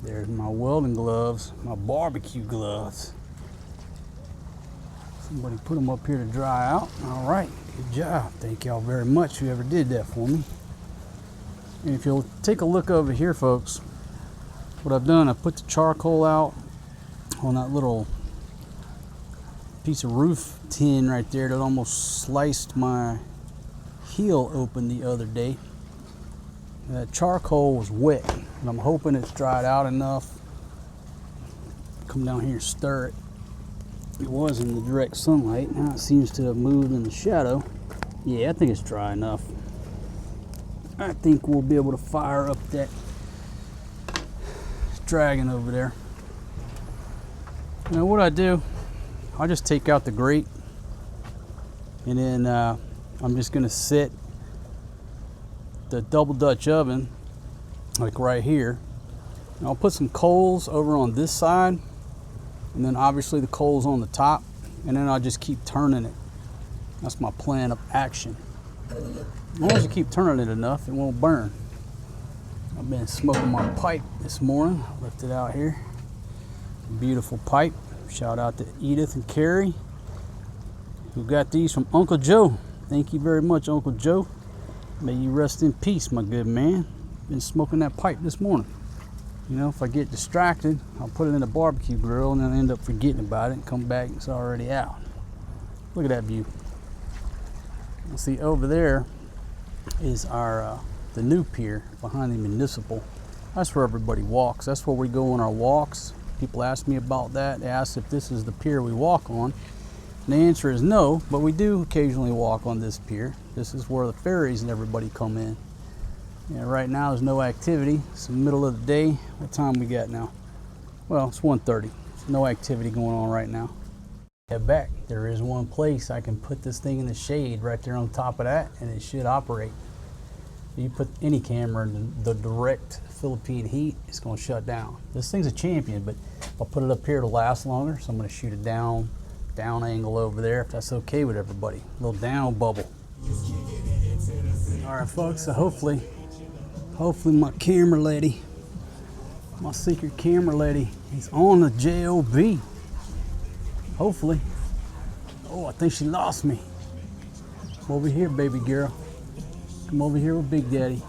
There's my welding gloves, my barbecue gloves. Somebody put them up here to dry out. All right, good job. Thank y'all very much, whoever did that for me. And if you'll take a look over here, folks, what I've done, I put the charcoal out on that little piece of roof tin right there that almost sliced my heel open the other day. That charcoal was wet, and I'm hoping it's dried out enough. Come down here and stir it. It was in the direct sunlight. Now it seems to have moved in the shadow. Yeah, I think it's dry enough. I think we'll be able to fire up that dragon over there. Now what I do, I'll just take out the grate, and then I'm just gonna set the double Dutch oven like right here. And I'll put some coals over on this side, and then obviously the coals on the top, and then I'll just keep turning it. That's my plan of action. As long as you keep turning it enough, it won't burn. I've been smoking my pipe this morning. Left it out here. Beautiful pipe. Shout out to Edith and Carrie, who got these from Uncle Joe. Thank you very much, Uncle Joe. May you rest in peace, my good man. Been smoking that pipe this morning. You know, if I get distracted, I'll put it in the barbecue grill and then I end up forgetting about it and come back, it's already out. Look at that view. See, over there is our the new pier behind the municipal. That's where everybody walks. That's where we go on our walks. People ask me about that. They ask if this is the pier we walk on. And the answer is no, but we do occasionally walk on this pier. This is where the ferries and everybody come in. Yeah, right now there's no activity. It's the middle of the day. What time we got now? Well, it's 1:30. There's no activity going on right now. Head back. There is one place I can put this thing in the shade right there on top of that, and it should operate. You put any camera in the direct Philippine heat, it's going to shut down. This thing's a champion, but I'll put it up here to last longer, so I'm going to shoot it down angle over there, if that's okay with everybody. A little down bubble. All right, folks, so hopefully my camera lady, my secret camera lady, is on the JOB. Hopefully. Oh, I think she lost me. Come over here, baby girl. Come over here with Big Daddy.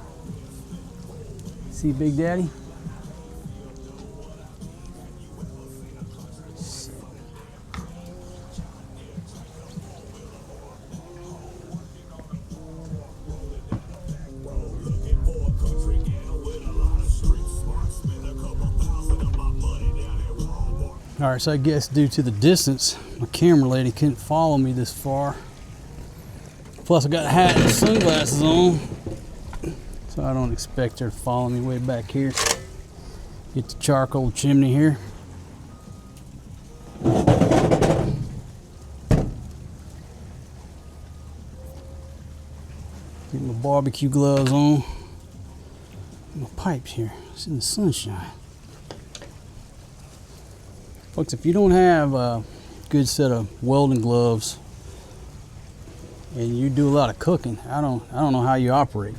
See Big Daddy? Shit. All right, so I guess due to the distance, my camera lady couldn't follow me this far. Plus I got a hat and sunglasses on, so I don't expect her to follow me way back here. Get the charcoal chimney here. Get my barbecue gloves on. My pipes here, it's in the sunshine. Folks, if you don't have a good set of welding gloves and you do a lot of cooking, I don't know how you operate.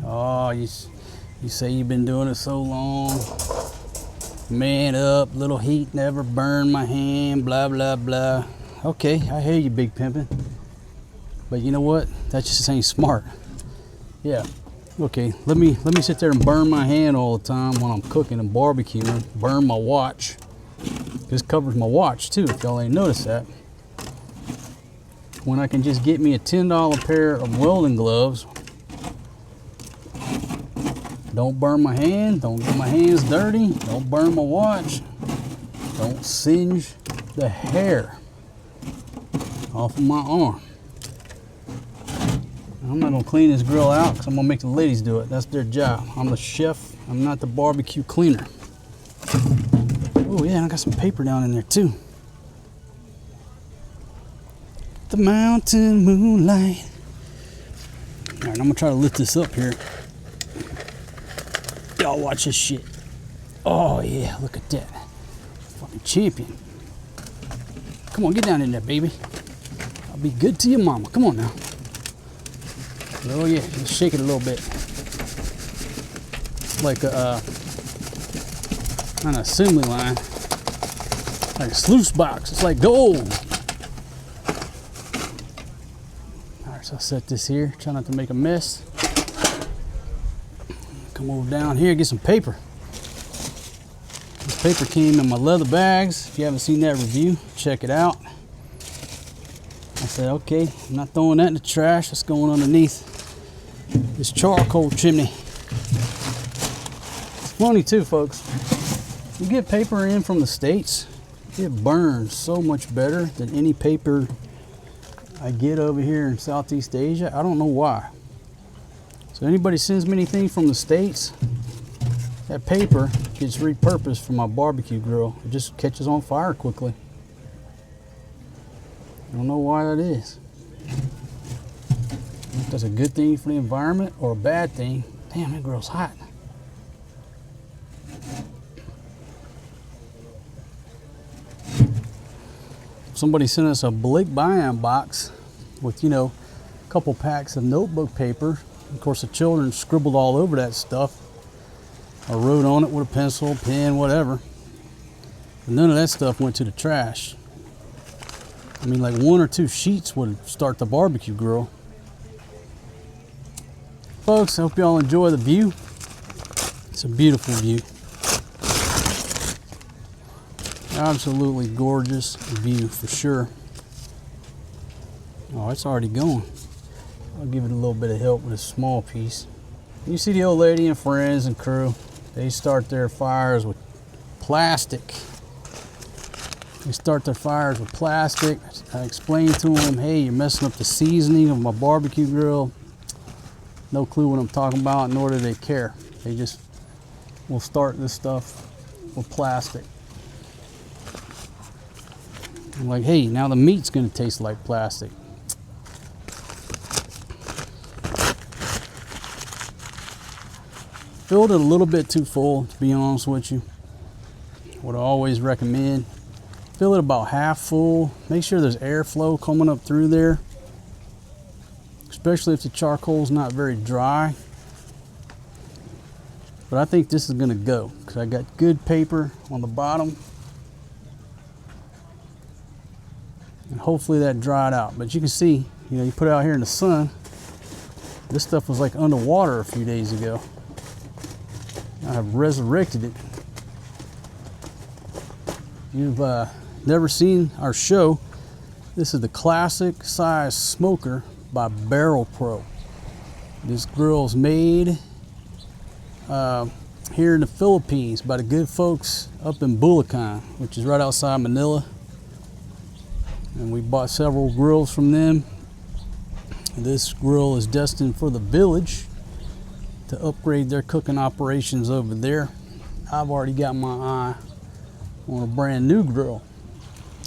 Oh, you say you've been doing it so long. Man up, little heat never burned my hand, blah blah blah. Okay, I hear you, big pimpin'. But you know what? That just ain't smart. Yeah. Okay, let me sit there and burn my hand all the time when I'm cooking and barbecuing. Burn my watch. This covers my watch too, if y'all ain't noticed that. When I can just get me a $10 pair of welding gloves. Don't burn my hand, don't get my hands dirty, don't burn my watch, don't singe the hair off of my arm. I'm not gonna clean this grill out because I'm gonna make the ladies do it. That's their job. I'm the chef, I'm not the barbecue cleaner. Oh yeah, I got some paper down in there too. The mountain moonlight. All right, I'm gonna try to lift this up here. Y'all watch this shit. Oh yeah, look at that. Fucking champion. Come on, get down in there, baby. I'll be good to your mama. Come on now. Oh yeah, just shake it a little bit. It's like an assembly line. Like a sluice box. It's like gold. All right, so I'll set this here. Try not to make a mess. Come over down here, get some paper. This paper came in my leather bags. If you haven't seen that review, check it out. I said, okay, I'm not throwing that in the trash. That's going underneath this charcoal chimney. It's funny too, folks. You get paper in from the States, it burns so much better than any paper I get over here in Southeast Asia. I don't know why. So anybody sends me anything from the States, that paper gets repurposed for my barbecue grill. It just catches on fire quickly. I don't know why that is. If that's a good thing for the environment or a bad thing. Damn, that grill's hot. Somebody sent us a Blake buy-in box with, you know, a couple packs of notebook paper. Of course, the children scribbled all over that stuff or wrote on it with a pencil, pen, whatever. But none of that stuff went to the trash. I mean, like 1 or 2 sheets would start the barbecue grill. Folks, I hope y'all enjoy the view. It's a beautiful view. Absolutely gorgeous view for sure. Oh, it's already going. I'll give it a little bit of help with a small piece. You see the old lady and friends and crew, they start their fires with plastic. They start their fires with plastic. I explain to them, hey, you're messing up the seasoning of my barbecue grill. No clue what I'm talking about, nor do they care. They just will start this stuff with plastic. I'm like, hey, now the meat's gonna taste like plastic. Filled it a little bit too full, to be honest with you. What I always recommend, fill it about half full. Make sure there's airflow coming up through there, especially if the charcoal's not very dry. But I think this is gonna go, because I got good paper on the bottom. And hopefully that dried out. But you can see, you know, you put it out here in the sun, this stuff was like underwater a few days ago. I have resurrected it. You've never seen our show. This is the classic size smoker by Barrel Pro. This grill's made here in the Philippines by the good folks up in Bulacan, which is right outside Manila. And we bought several grills from them. This grill is destined for the village to upgrade their cooking operations over there. I've already got my eye on a brand new grill.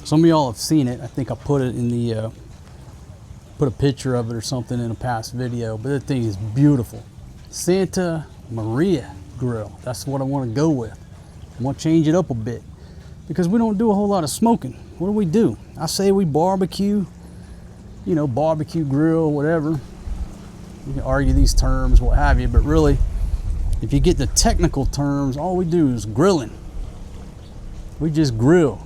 Some of y'all have seen it. I think I put it in the put a picture of it or something in a past video, but that thing is beautiful. Santa Maria grill. That's what I want to go with. I want to change it up a bit because we don't do a whole lot of smoking. What do? I say we barbecue, you know, barbecue grill, whatever. You can argue these terms, what have you, but really, if you get the technical terms, all we do is grilling. We just grill.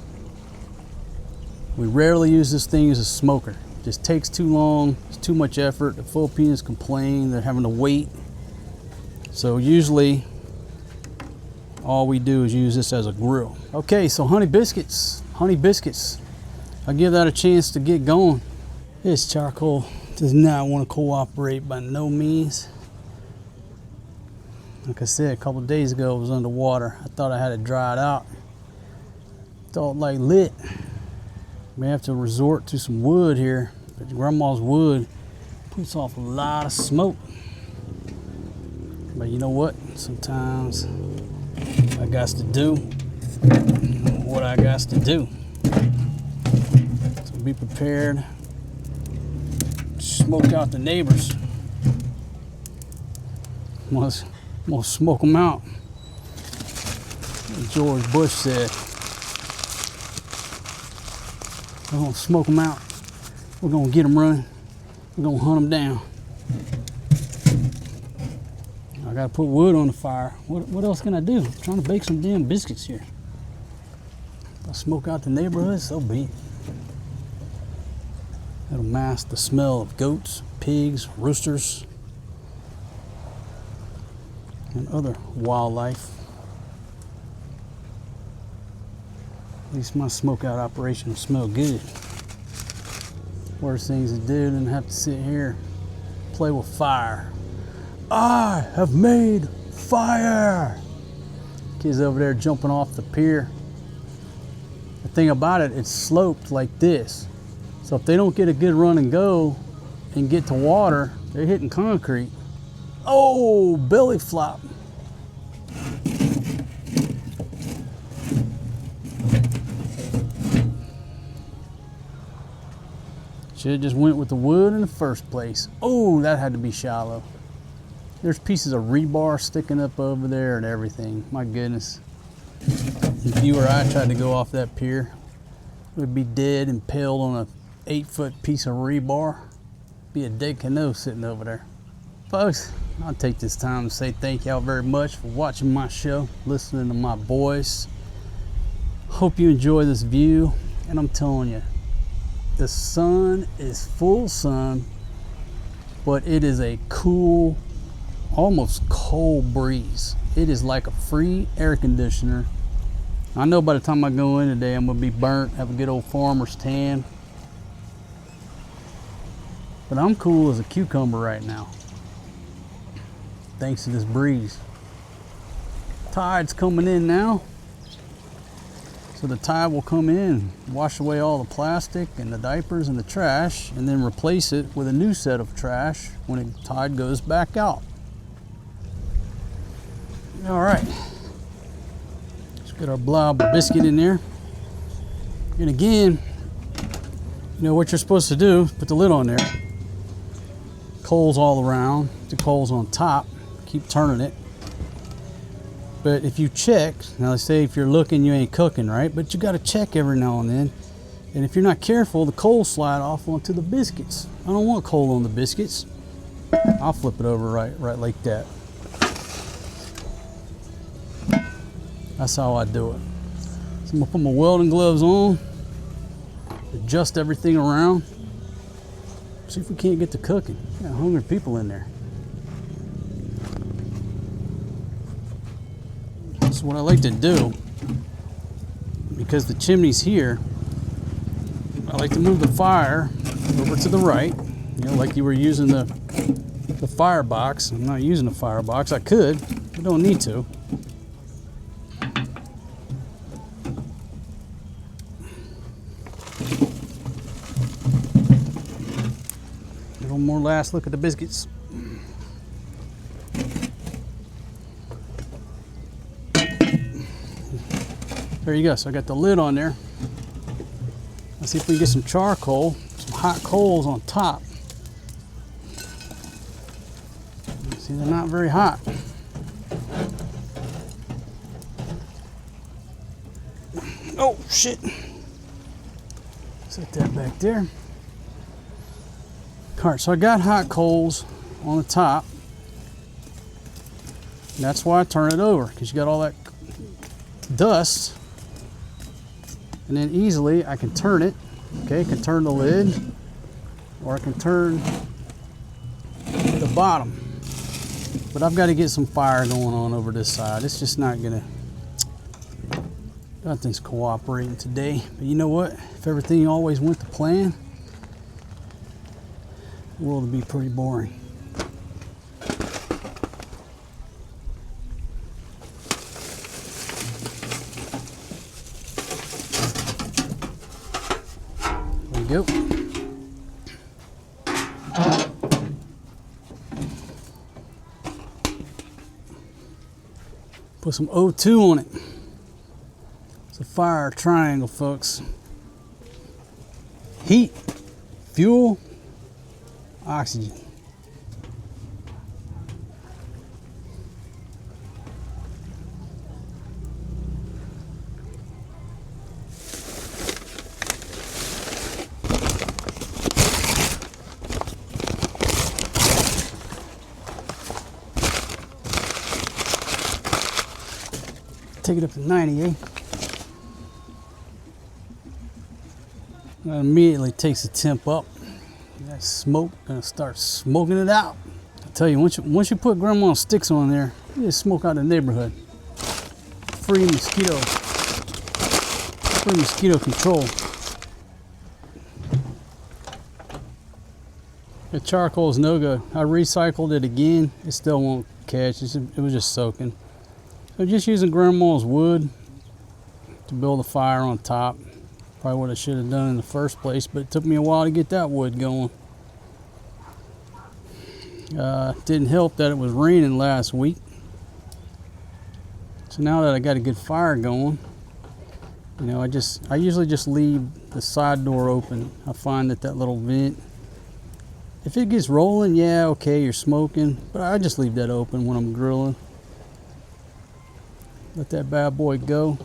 We rarely use this thing as a smoker. It just takes too long, it's too much effort. The Filipinos complain, they're having to wait. So usually, all we do is use this as a grill. Okay, so honey biscuits. I'll give that a chance to get going. This charcoal does not want to cooperate by no means. Like I said, a couple of days ago it was underwater. I thought I had it dried out. Thought like lit. May have to resort to some wood here. But grandma's wood puts off a lot of smoke. But you know what? Sometimes I got to do what I got to do. So be prepared to smoke out the neighbors. I'm gonna smoke them out. As George Bush said, we're gonna smoke them out. We're gonna get them running. We're gonna hunt them down. I gotta put wood on the fire. What else can I do? I'm trying to bake some damn biscuits here. If I smoke out the neighborhood, so be it. It'll mask the smell of goats, pigs, roosters, and other wildlife. At least my smoke out operation will smell good. Worst things to do than have to sit here, play with fire. I have made fire! Kids over there jumping off the pier. The thing about it, it's sloped like this. So if they don't get a good run and go and get to water, they're hitting concrete. Oh, belly flop. Should have just went with the wood in the first place. Oh, that had to be shallow. There's pieces of rebar sticking up over there and everything. My goodness. If you or I tried to go off that pier, we'd be dead, impaled on a 8-foot piece of rebar. Be a dead canoe sitting over there. Folks, I'll take this time to say thank y'all very much for watching my show, listening to my voice. Hope you enjoy this view, and I'm telling you, the sun is full sun, but it is a cool, almost cold breeze. It is like a free air conditioner. I know by the time I go in today, I'm gonna be burnt, have a good old farmer's tan. But I'm cool as a cucumber right now, thanks to this breeze. Tide's coming in now. So the tide will come in, wash away all the plastic and the diapers and the trash, and then replace it with a new set of trash when the tide goes back out. All right, let's get our blob biscuit in there. And again, you know what you're supposed to do, put the lid on there. Coals all around, the coals on top, keep turning it. But if you check, now let's say if you're looking, you ain't cooking, right? But you gotta check every now and then. And if you're not careful, the coals slide off onto the biscuits. I don't want coal on the biscuits. I'll flip it over right like that. That's how I do it. So I'm gonna put my welding gloves on, adjust everything around, see if we can't get to cooking. Got hungry people in there. That's what I like to do, because the chimney's here. I like to move the fire over to the right, you know, like you were using the firebox. I'm not using the firebox. I could, but don't need to. One more last look at the biscuits. There you go. So I got the lid on there. Let's see if we can get some charcoal, some hot coals on top. See, they're not very hot. Oh, shit. Set that back there. All right, so I got hot coals on the top. And that's why I turn it over, because you got all that dust. And then easily I can turn it. Okay, I can turn the lid, or I can turn the bottom. But I've got to get some fire going on over this side. It's just not gonna, nothing's cooperating today. But you know what? If everything always went to plan, the world would be pretty boring. There we go. Put some O2 on it. It's a fire triangle, folks. Heat, fuel, oxygen. Take it up to 90, eh? That immediately takes the temp up. That smoke gonna start smoking it out. I tell you, once you put grandma's sticks on there, you just smoke out the neighborhood. Free mosquito control. The charcoal is no good. I recycled it again. It still won't catch. It was just soaking. So just using grandma's wood to build a fire on top. Probably what I should have done in the first place, but it took me a while to get that wood going. Didn't help that it was raining last week. So now that I got a good fire going, you know, I usually just leave the side door open. I find that little vent, if it gets rolling, yeah, okay, you're smoking, but I just leave that open when I'm grilling. Let that bad boy go.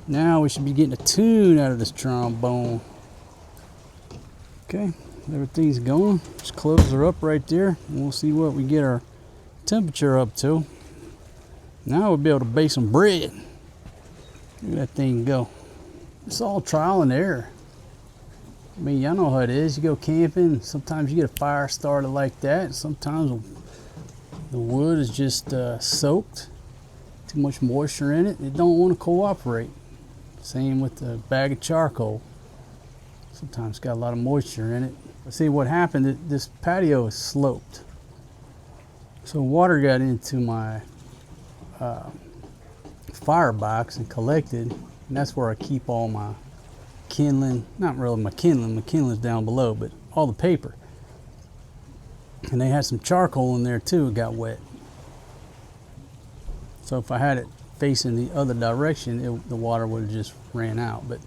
Now we should be getting a tune out of this trombone. Okay, everything's going. Just close her up right there, and we'll see what we get our temperature up to. Now we'll be able to bake some bread. Look at that thing go. It's all trial and error. I mean, y'all know how it is. You go camping, sometimes you get a fire started like that, and sometimes the wood is just soaked. Too much moisture in it. It don't want to cooperate. Same with the bag of charcoal. Sometimes it's got a lot of moisture in it. But see what happened, this patio is sloped. So water got into my firebox and collected, and that's where I keep all my kindling, not really my kindling's down below, but all the paper. And they had some charcoal in there too, it got wet. So if I had it facing the other direction, the water would have just ran out. But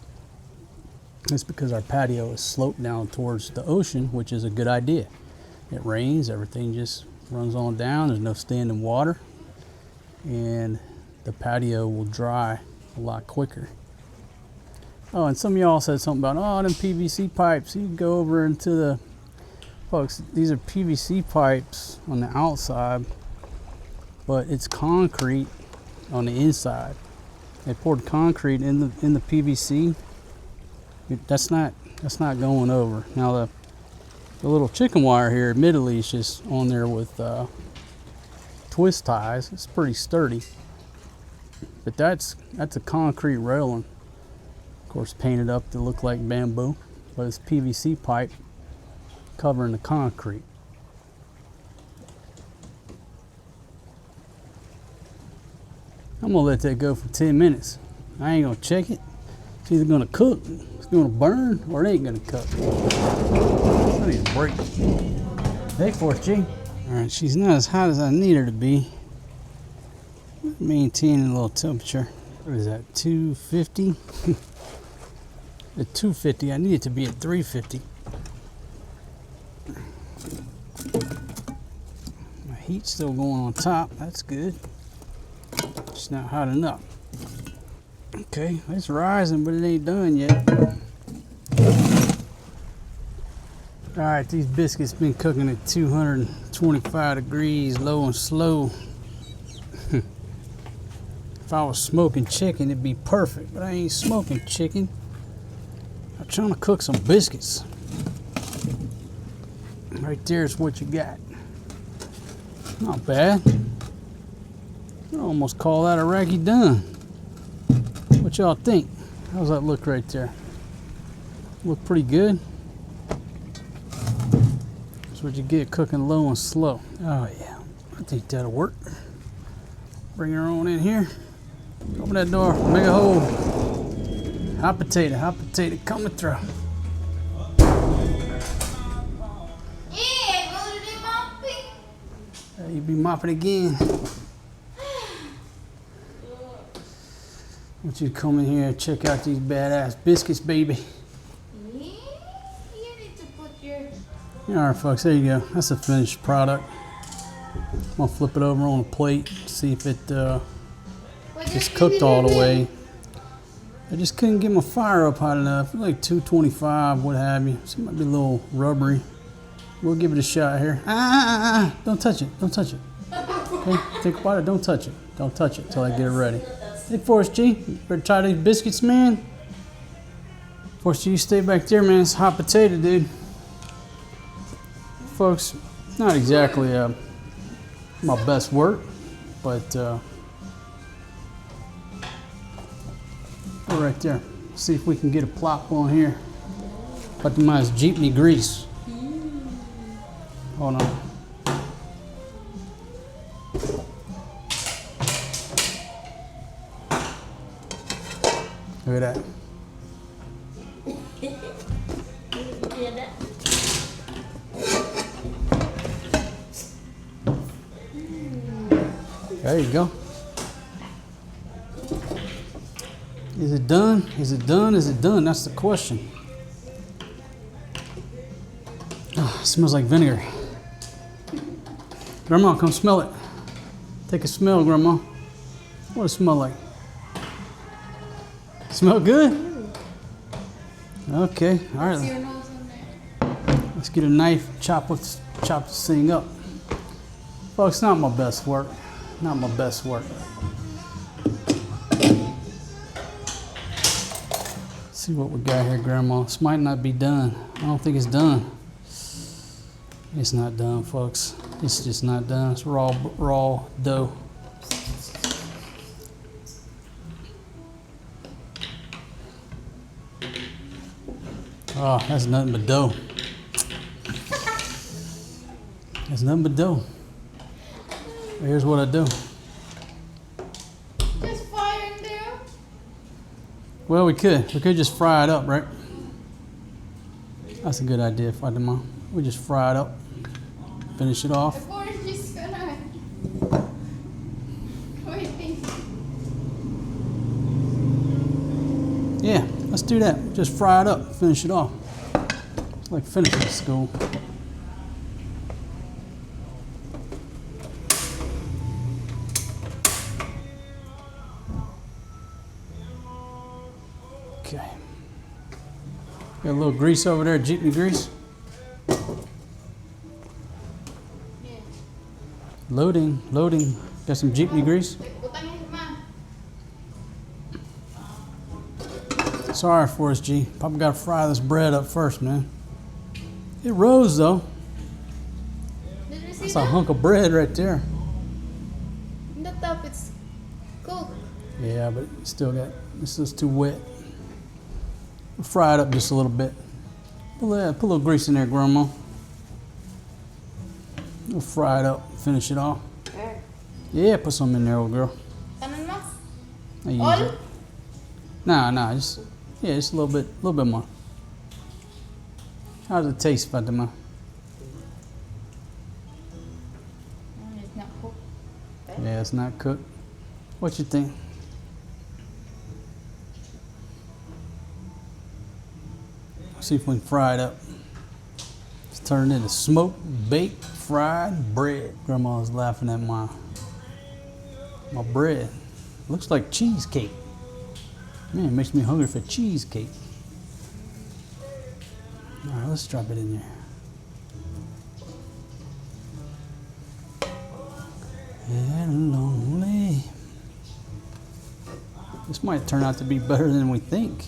it's because our patio is sloped down towards the ocean, which is a good idea. It rains, everything just runs on down, there's no standing water, and the patio will dry a lot quicker. Oh, and some of y'all said something about, oh, them PVC pipes. You can go over into the, folks, these are PVC pipes on the outside, but it's concrete on the inside. They poured concrete in the PVC. That's not going over. Now the little chicken wire here, admittedly, is just on there with twist ties. It's pretty sturdy, but that's a concrete railing. Of course, painted up to look like bamboo, but it's PVC pipe covering the concrete. I'm gonna let that go for 10 minutes. I ain't gonna check it. It's either gonna cook, it's gonna burn, or it ain't gonna cook. I need a break. Hey, 4th G. All right, she's not as hot as I need her to be. Maintaining a little temperature. What is that, 250? At 250, I need it to be at 350. My heat's still going on top, that's good. It's not hot enough. Okay, it's rising, but it ain't done yet. All right, these biscuits been cooking at 225 degrees, low and slow. If I was smoking chicken, it'd be perfect, but I ain't smoking chicken. I'm trying to cook some biscuits. Right there's what you got. Not bad. I almost call that Iraqi done. What y'all think? How's that look right there? Look pretty good. That's what you get cooking low and slow. Oh yeah, I think that'll work. Bring her on in here. Open that door, make a hole. Hot potato coming through. Yeah, go to the mopping. You be mopping again. I want you to come in here and check out these badass biscuits, baby. Yeah, you need to put your... All right, folks, there you go. That's a finished product. I'm gonna flip it over on a plate, see if it it's cooked all the way. I just couldn't get my fire up hot enough. Like 225, what have you. So it might be a little rubbery. We'll give it a shot here. Don't touch it. Don't touch it. Okay, think about it. Don't touch it. Don't touch it until I get it ready. Hey, 4th G, you better try these biscuits, man. Force you stay back there, man. It's hot potato, dude. Folks, not exactly my best work, but right there. See if we can get a plop on here. But mine's jeepney grease. Hold on. Look at that. There you go. Is it done? Is it done? Is it done? That's the question. Oh, it smells like vinegar. Grandma, come smell it. Take a smell, Grandma. What does it smell like? Smell good? Okay, all right. Your nose on there. Let's get a knife, chop this thing up. Folks, not my best work. Not my best work. See what we got here, Grandma. This might not be done. I don't think it's done. It's not done, folks. It's just not done. It's raw dough. Oh, that's nothing but dough. That's nothing but dough. Here's what I do. Just fire in there. Well, we could just fry it up, right? That's a good idea, Fatima. We just fry it up, finish it off. Before it's just gonna. What do you think? Yeah, let's do that. Just fry it up, finish it off. It's like finishing school. Okay. Got a little grease over there, jeepney grease. Yeah. Loading. Got some jeepney grease. Butangin ma. Sorry, Forrest G. Probably got to fry this bread up first, man. It rose, though. Did you see That's a that? hunk of bread right there. In the top it's cooked. Yeah, but it still got, this is too wet. We'll fry it up just a little bit. Put a little grease in there, Grandma. We'll fry it up, finish it off. There. Yeah, put some in there, old girl. Kanan mas? I use All? it. Nah, just a little bit more. How does it taste, Fatima? It's not cooked. Yeah, it's not cooked. What you think? See if we can fry it up. It's turned into smoked, baked, fried bread. Grandma's laughing at my bread. Looks like cheesecake. Man, it makes me hungry for cheesecake. All right, let's drop it in there. And lonely. This might turn out to be better than we think.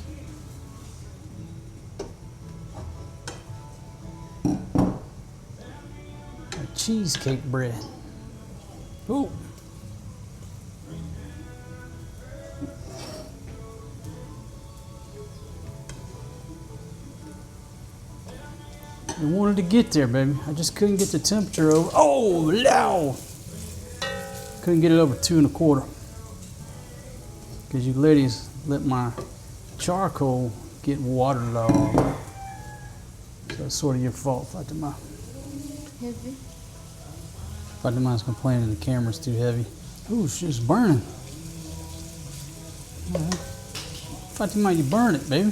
Cheesecake bread. Ooh. I wanted to get there, baby. I just couldn't get the temperature over. Oh, no! Couldn't get it over 2 1/4. Because you ladies let my charcoal get waterlogged. So that's sort of your fault, Fatima. Heavy. Fatima's complaining the camera's too heavy. Ooh, it's burning. Alright. Fatima, you burn it, baby.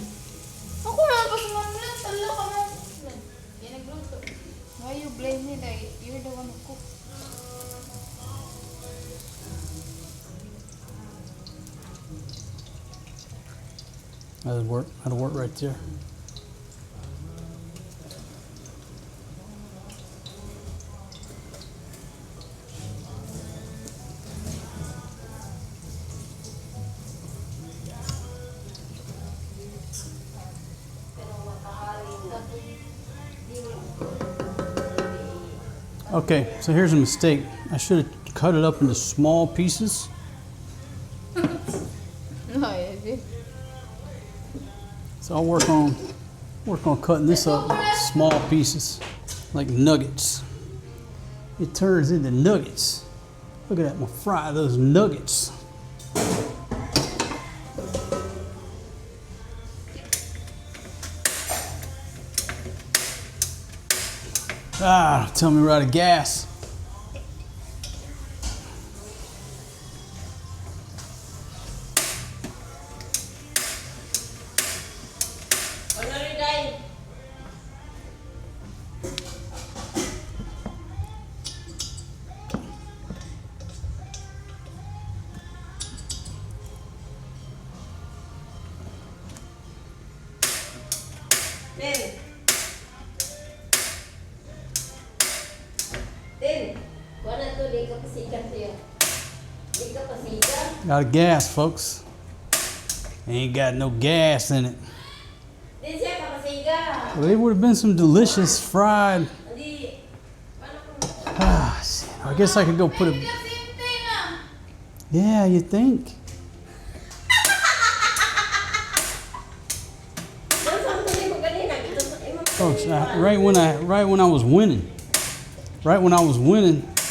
Ako na pa sumamulan. Talo ka man. Yan nagluto. Why you blame me that you're the one who cooked? That'll work. That'll work right there. Okay, so here's a mistake. I should have cut it up into small pieces. No, you did. So I'll work on cutting this up into small pieces, like nuggets. It turns into nuggets. Look at that, I'm gonna fry those nuggets. Ah, tell me we're out of gas. Out of gas, folks. Ain't got no gas in it. Well, there would have been some delicious fried. Ah, shit. I guess I could go put a. Yeah, you think? Folks, right when I was winning,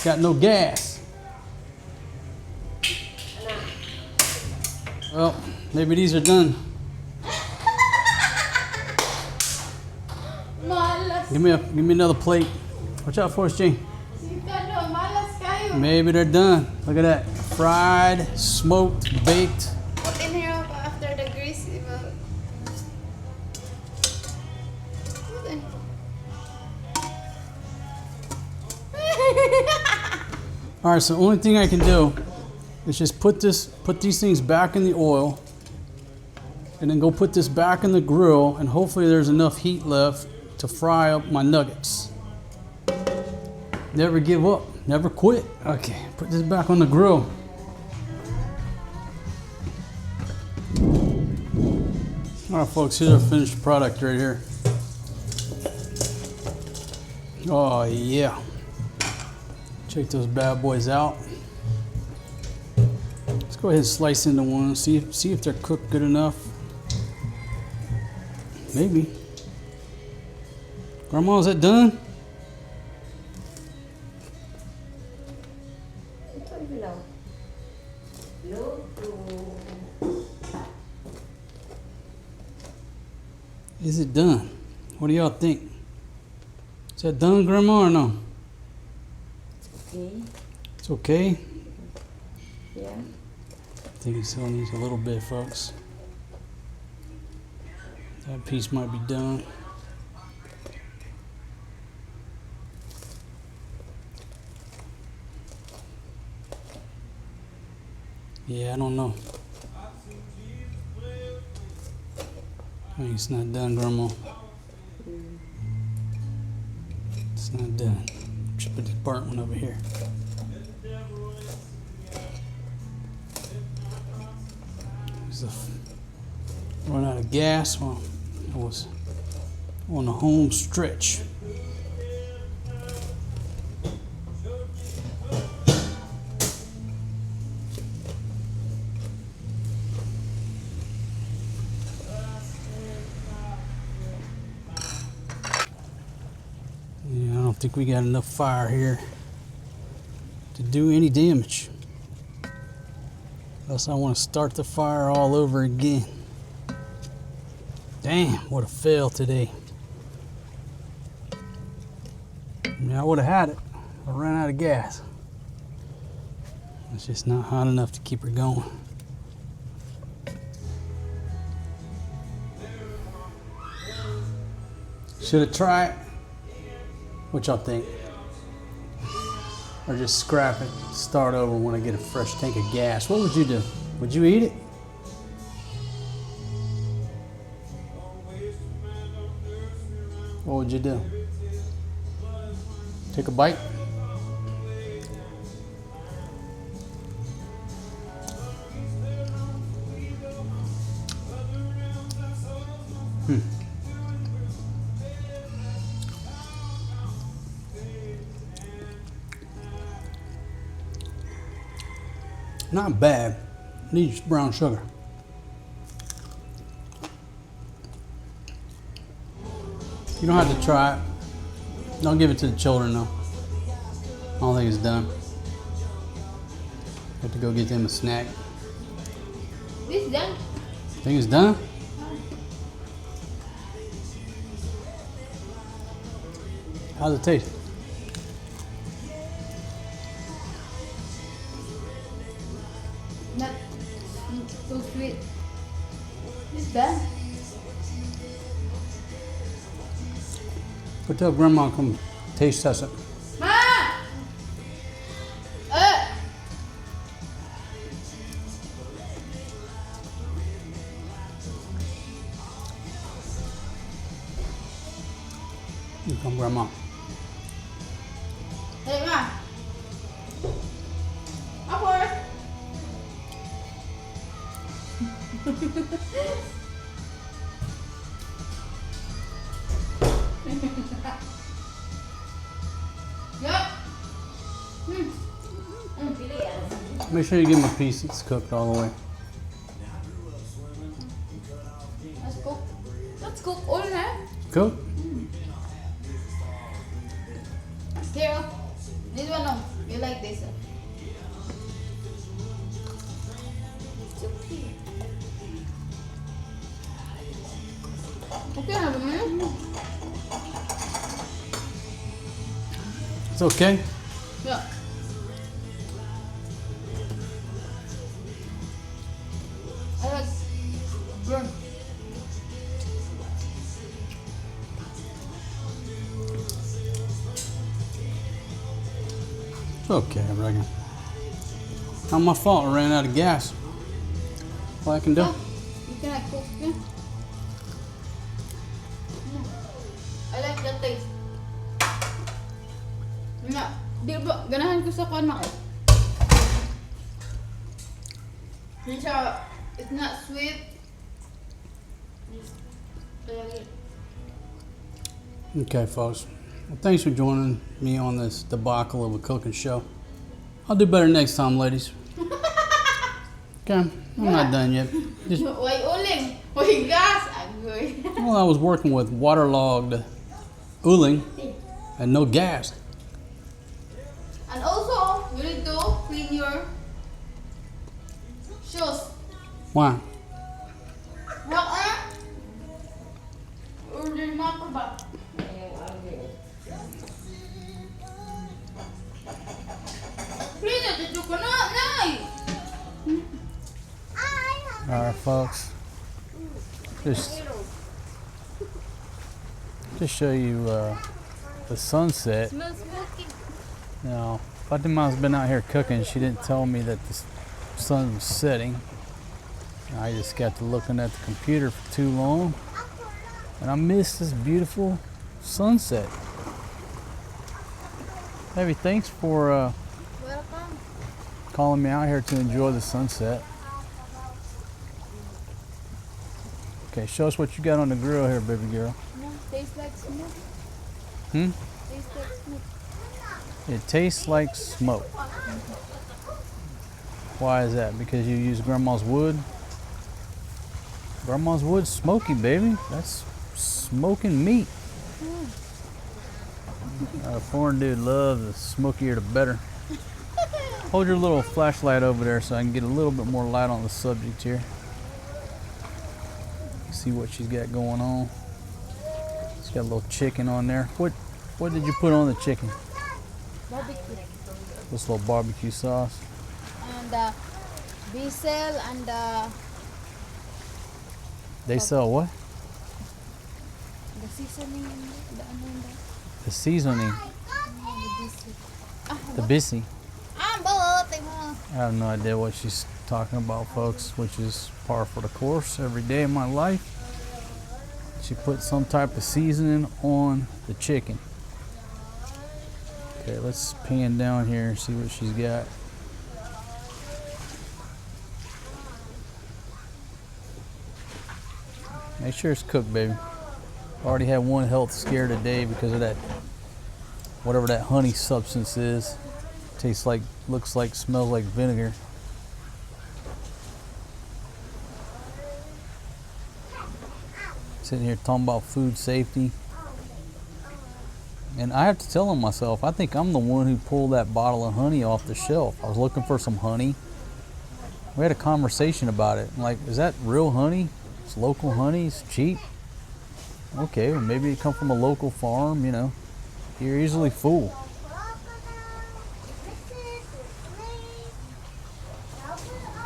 got no gas. Well, maybe these are done. Give me another plate. Watch out for us, Jane. Maybe they're done. Look at that. Fried, smoked, baked. Put in here after the grease. All right, so the only thing I can do is just put these things back in the oil, and then go put this back in the grill, and hopefully there's enough heat left to fry up my nuggets. Never give up, never quit. Okay, put this back on the grill. All right, folks, here's our finished product right here. Oh yeah. Check those bad boys out. Let's go ahead and slice into one, see if they're cooked good enough. Maybe. Grandma, is that done? Is it done? What do y'all think? Is that done, Grandma, or no? Okay. It's okay? Yeah. I think it still needs a little bit, folks. That piece might be done. Yeah, I don't know. I think it's not done, Grandma. It's not done. Should put this burnt one over here. Run out of gas while I was on the home stretch. Yeah, I don't think we got enough fire here to do any damage. Unless I want to start the fire all over again. Damn, what a fail today. I would have had it. I ran out of gas. It's just not hot enough to keep her going. Should I try it? What y'all think? Or just scrap it, start over when I get a fresh tank of gas? What would you do? Would you eat it? What would you do? Take a bite? Not bad. Needs brown sugar. You don't have to try it. Don't give it to the children though. I don't think it's done. Have to go get them a snack. This done? Think it's done? How's it taste? Not so sweet. This done? Go tell Grandma come taste test it. Ma! You come, Grandma. Hey, Ma! Upward! Yup! Make sure you give him a piece that's cooked all the way. Let's cook. Let's cook all that. Cook? Here, this one, no. You like this? Okay, have a minute. It's okay. Yeah. I like burn. It's okay, I reckon. Not my fault, I ran out of gas. All I can do. Yeah. You can like cook, yeah. I like the taste. Nga, di ba, ganahan ko sa kwan ako. It's not sweet. Okay, folks. Well, thanks for joining me on this debacle of a cooking show. I'll do better next time, ladies. Okay, I'm not done yet. Just, Why uling? Why gas? Agoy. well, I was working with waterlogged uling and no gas. And also, you need to clean your shoes. Why? Rock Urdi mapa ba? Clean it, ito ko na, nay! All right, folks. Just to show you the sunset. Smells smoky. Now, Fatima's been out here cooking. She didn't tell me that the sun was setting. I just got to looking at the computer for too long, and I missed this beautiful sunset. Heavy, thanks for Welcome. calling me out here to enjoy the sunset. Okay, show us what you got on the grill here, baby girl. No, tastes like smoke. Hmm? Tastes like smoke. It tastes like smoke. Why is that? Because you use grandma's wood? Grandma's wood's smoky, baby. That's smoking meat. A foreign dude loves the smokier the better. Hold your little flashlight over there so I can get a little bit more light on the subject here. See what she's got going on. She's got a little chicken on there. What did you put on the chicken? Barbecue. This little barbecue sauce. And basil and They sell what? the seasoning, the ano yun ba? The seasoning. The basil. The bisi. Bote mo. I have no idea what she's talking about, folks, which is par for the course every day of my life. She put some type of seasoning on the chicken. Okay, let's pan down here and see what she's got. Make sure it's cooked, baby. Already had one health scare today because of that, whatever that honey substance is. Tastes like, looks like, smells like vinegar. Sitting here talking about food safety. And I have to tell myself, I think I'm the one who pulled that bottle of honey off the shelf. I was looking for some honey. We had a conversation about it. I'm like, is that real honey? It's local honey, it's cheap. Okay, well maybe it come from a local farm, you know. You're easily fooled.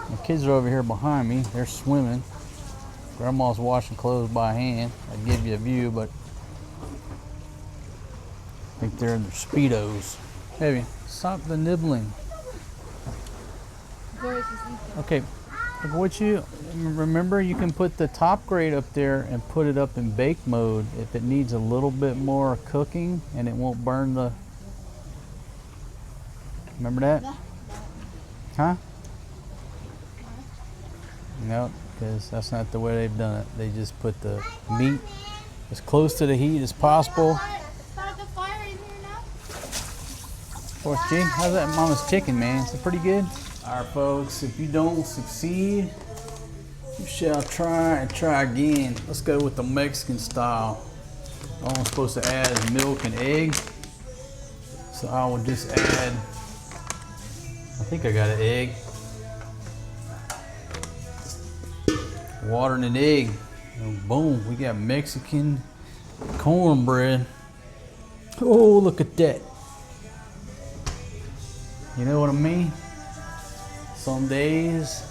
The kids are over here behind me. They're swimming. Grandma's washing clothes by hand. I'd give you a view, but I think they're in their Speedos. Heavy, stop the nibbling. Okay, what you remember, you can put the top grate up there and put it up in bake mode if it needs a little bit more cooking and it won't burn the. Remember that? Huh? No, because that's not the way they've done it. They just put the meat as close to the heat as possible. Start the fire in here now. Horse G, how's that mama's chicken, man? Is it pretty good? All right, folks, if you don't succeed, you shall try and try again. Let's go with the Mexican style. All I'm supposed to add is milk and egg. So I will just add, I think I got an egg. Water and an egg. And boom, we got Mexican cornbread. Oh, look at that. You know what I mean? Some days,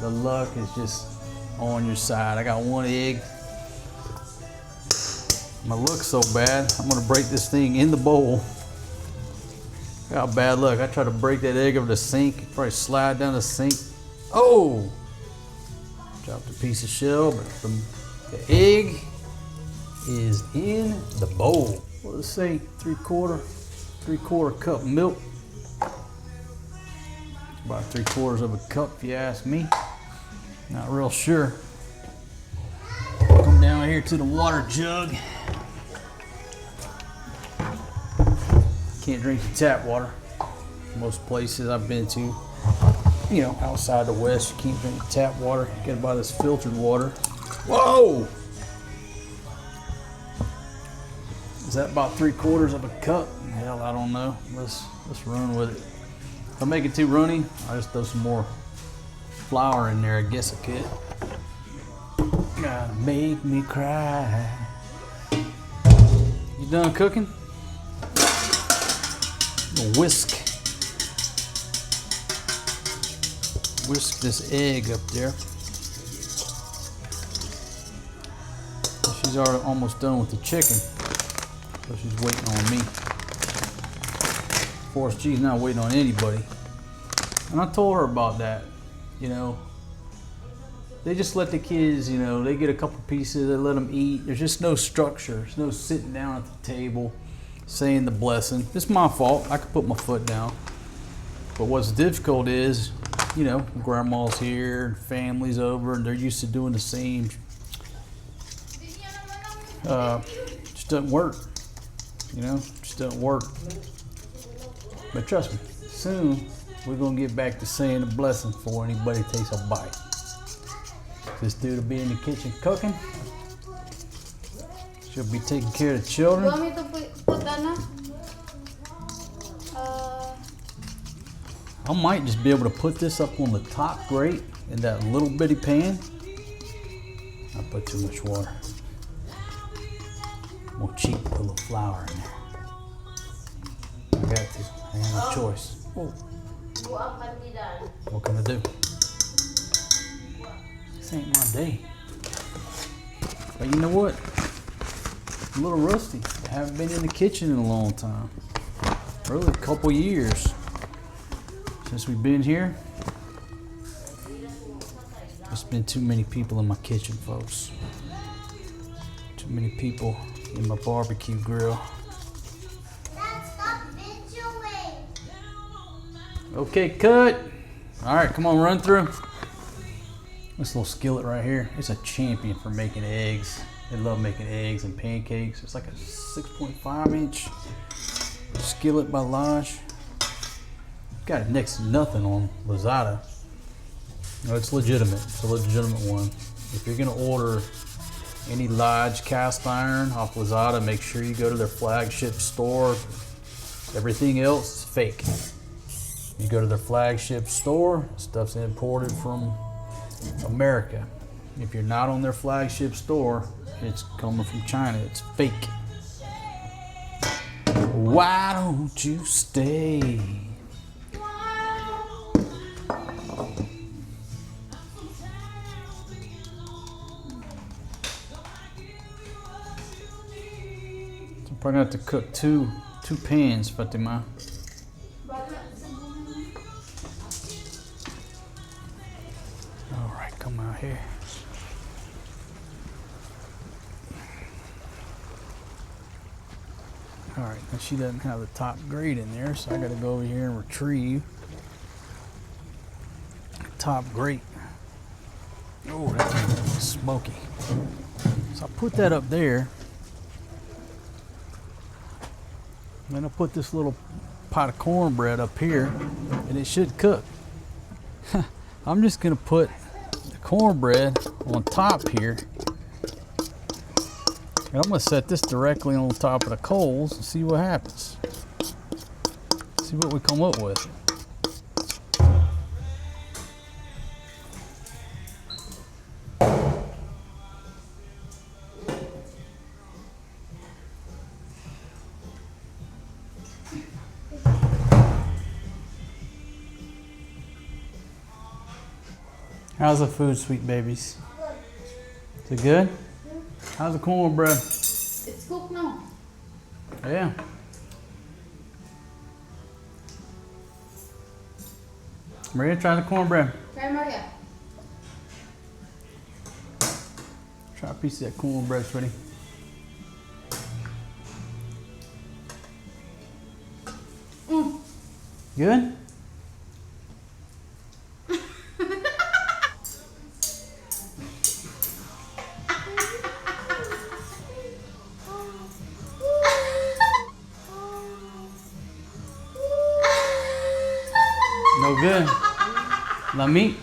the luck is just on your side. I got one egg. My luck's so bad, I'm gonna break this thing in the bowl. Got bad luck. I tried to break that egg over the sink. It probably slide down the sink. Oh! Dropped a piece of shell, but the egg is in the bowl. What does it say? Three quarter cup milk. About 3/4 of a cup, if you ask me. Not real sure. Come down here to the water jug. Can't drink the tap water. Most places I've been to, you know, outside the West, you can't drink the tap water. You gotta buy this filtered water. Whoa! Is that about 3/4 of a cup? Hell, I don't know. Let's run with it. If I make it too runny, I'll just throw some more flour in there. I guess I could. Gotta make me cry. You done cooking? Whisk this egg up there. She's already almost done with the chicken, so she's waiting on me. Forrest G's not waiting on anybody. And I told her about that, you know. They just let the kids, you know, they get a couple pieces, they let them eat. There's just no structure. There's no sitting down at the table, saying the blessing. It's my fault. I could put my foot down. But what's difficult is, you know, grandma's here, family's over, and they're used to doing the same. Just doesn't work. You know, just doesn't work. But trust me, soon we're gonna get back to saying the blessing before anybody takes a bite. This dude will be in the kitchen cooking. She'll be taking care of the children. You want me to put that now? I might just be able to put this up on the top grate in that little bitty pan. I put too much water. More cheap, put a little flour in there. I got to. I have no choice. Oh. What can I do? This ain't my day. But you know what? I'm a little rusty. I haven't been in the kitchen in a long time. Really, a couple years since we've been here. There's been too many people in my kitchen, folks. Too many people in my barbecue grill. Okay, cut. All right, come on, run through. This little skillet right here, it's a champion for making eggs. They love making eggs and pancakes. It's like a 6.5 inch skillet by Lodge. Got it next to nothing on Lazada. No, it's legitimate. It's a legitimate one. If you're gonna order any Lodge cast iron off Lazada, make sure you go to their flagship store. Everything else is fake. You go to their flagship store, stuff's imported from America. If you're not on their flagship store, it's coming from China. It's fake. Why don't you stay? I'm probably gonna have to cook two pans, Fatima. All right, come out here. All right, now she doesn't have the top grate in there, so I gotta go over here and retrieve the top grate. Oh, that's smoky. So I put that up there. Then I'll put this little pot of cornbread up here, and it should cook. I'm just gonna put the cornbread on top here. And I'm gonna set this directly on top of the coals and see what happens. See what we come up with. How's the food, sweet babies? Is it good? How's the cornbread? It's cooked now. Yeah. Maria, try the cornbread. Try Maria. Try a piece of that cornbread, sweetie. Good? No good? La meat?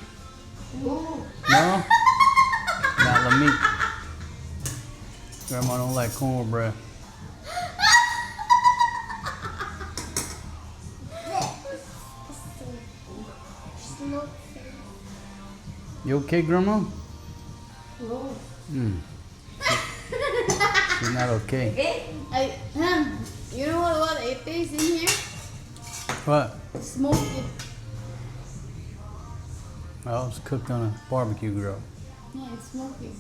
No? Not la meat. Grandma don't like cornbread. You okay, Grandma? No. She's not okay. You know what it is in here? What? Smoky. Well, it's cooked on a barbecue grill. Yeah, it's smoky.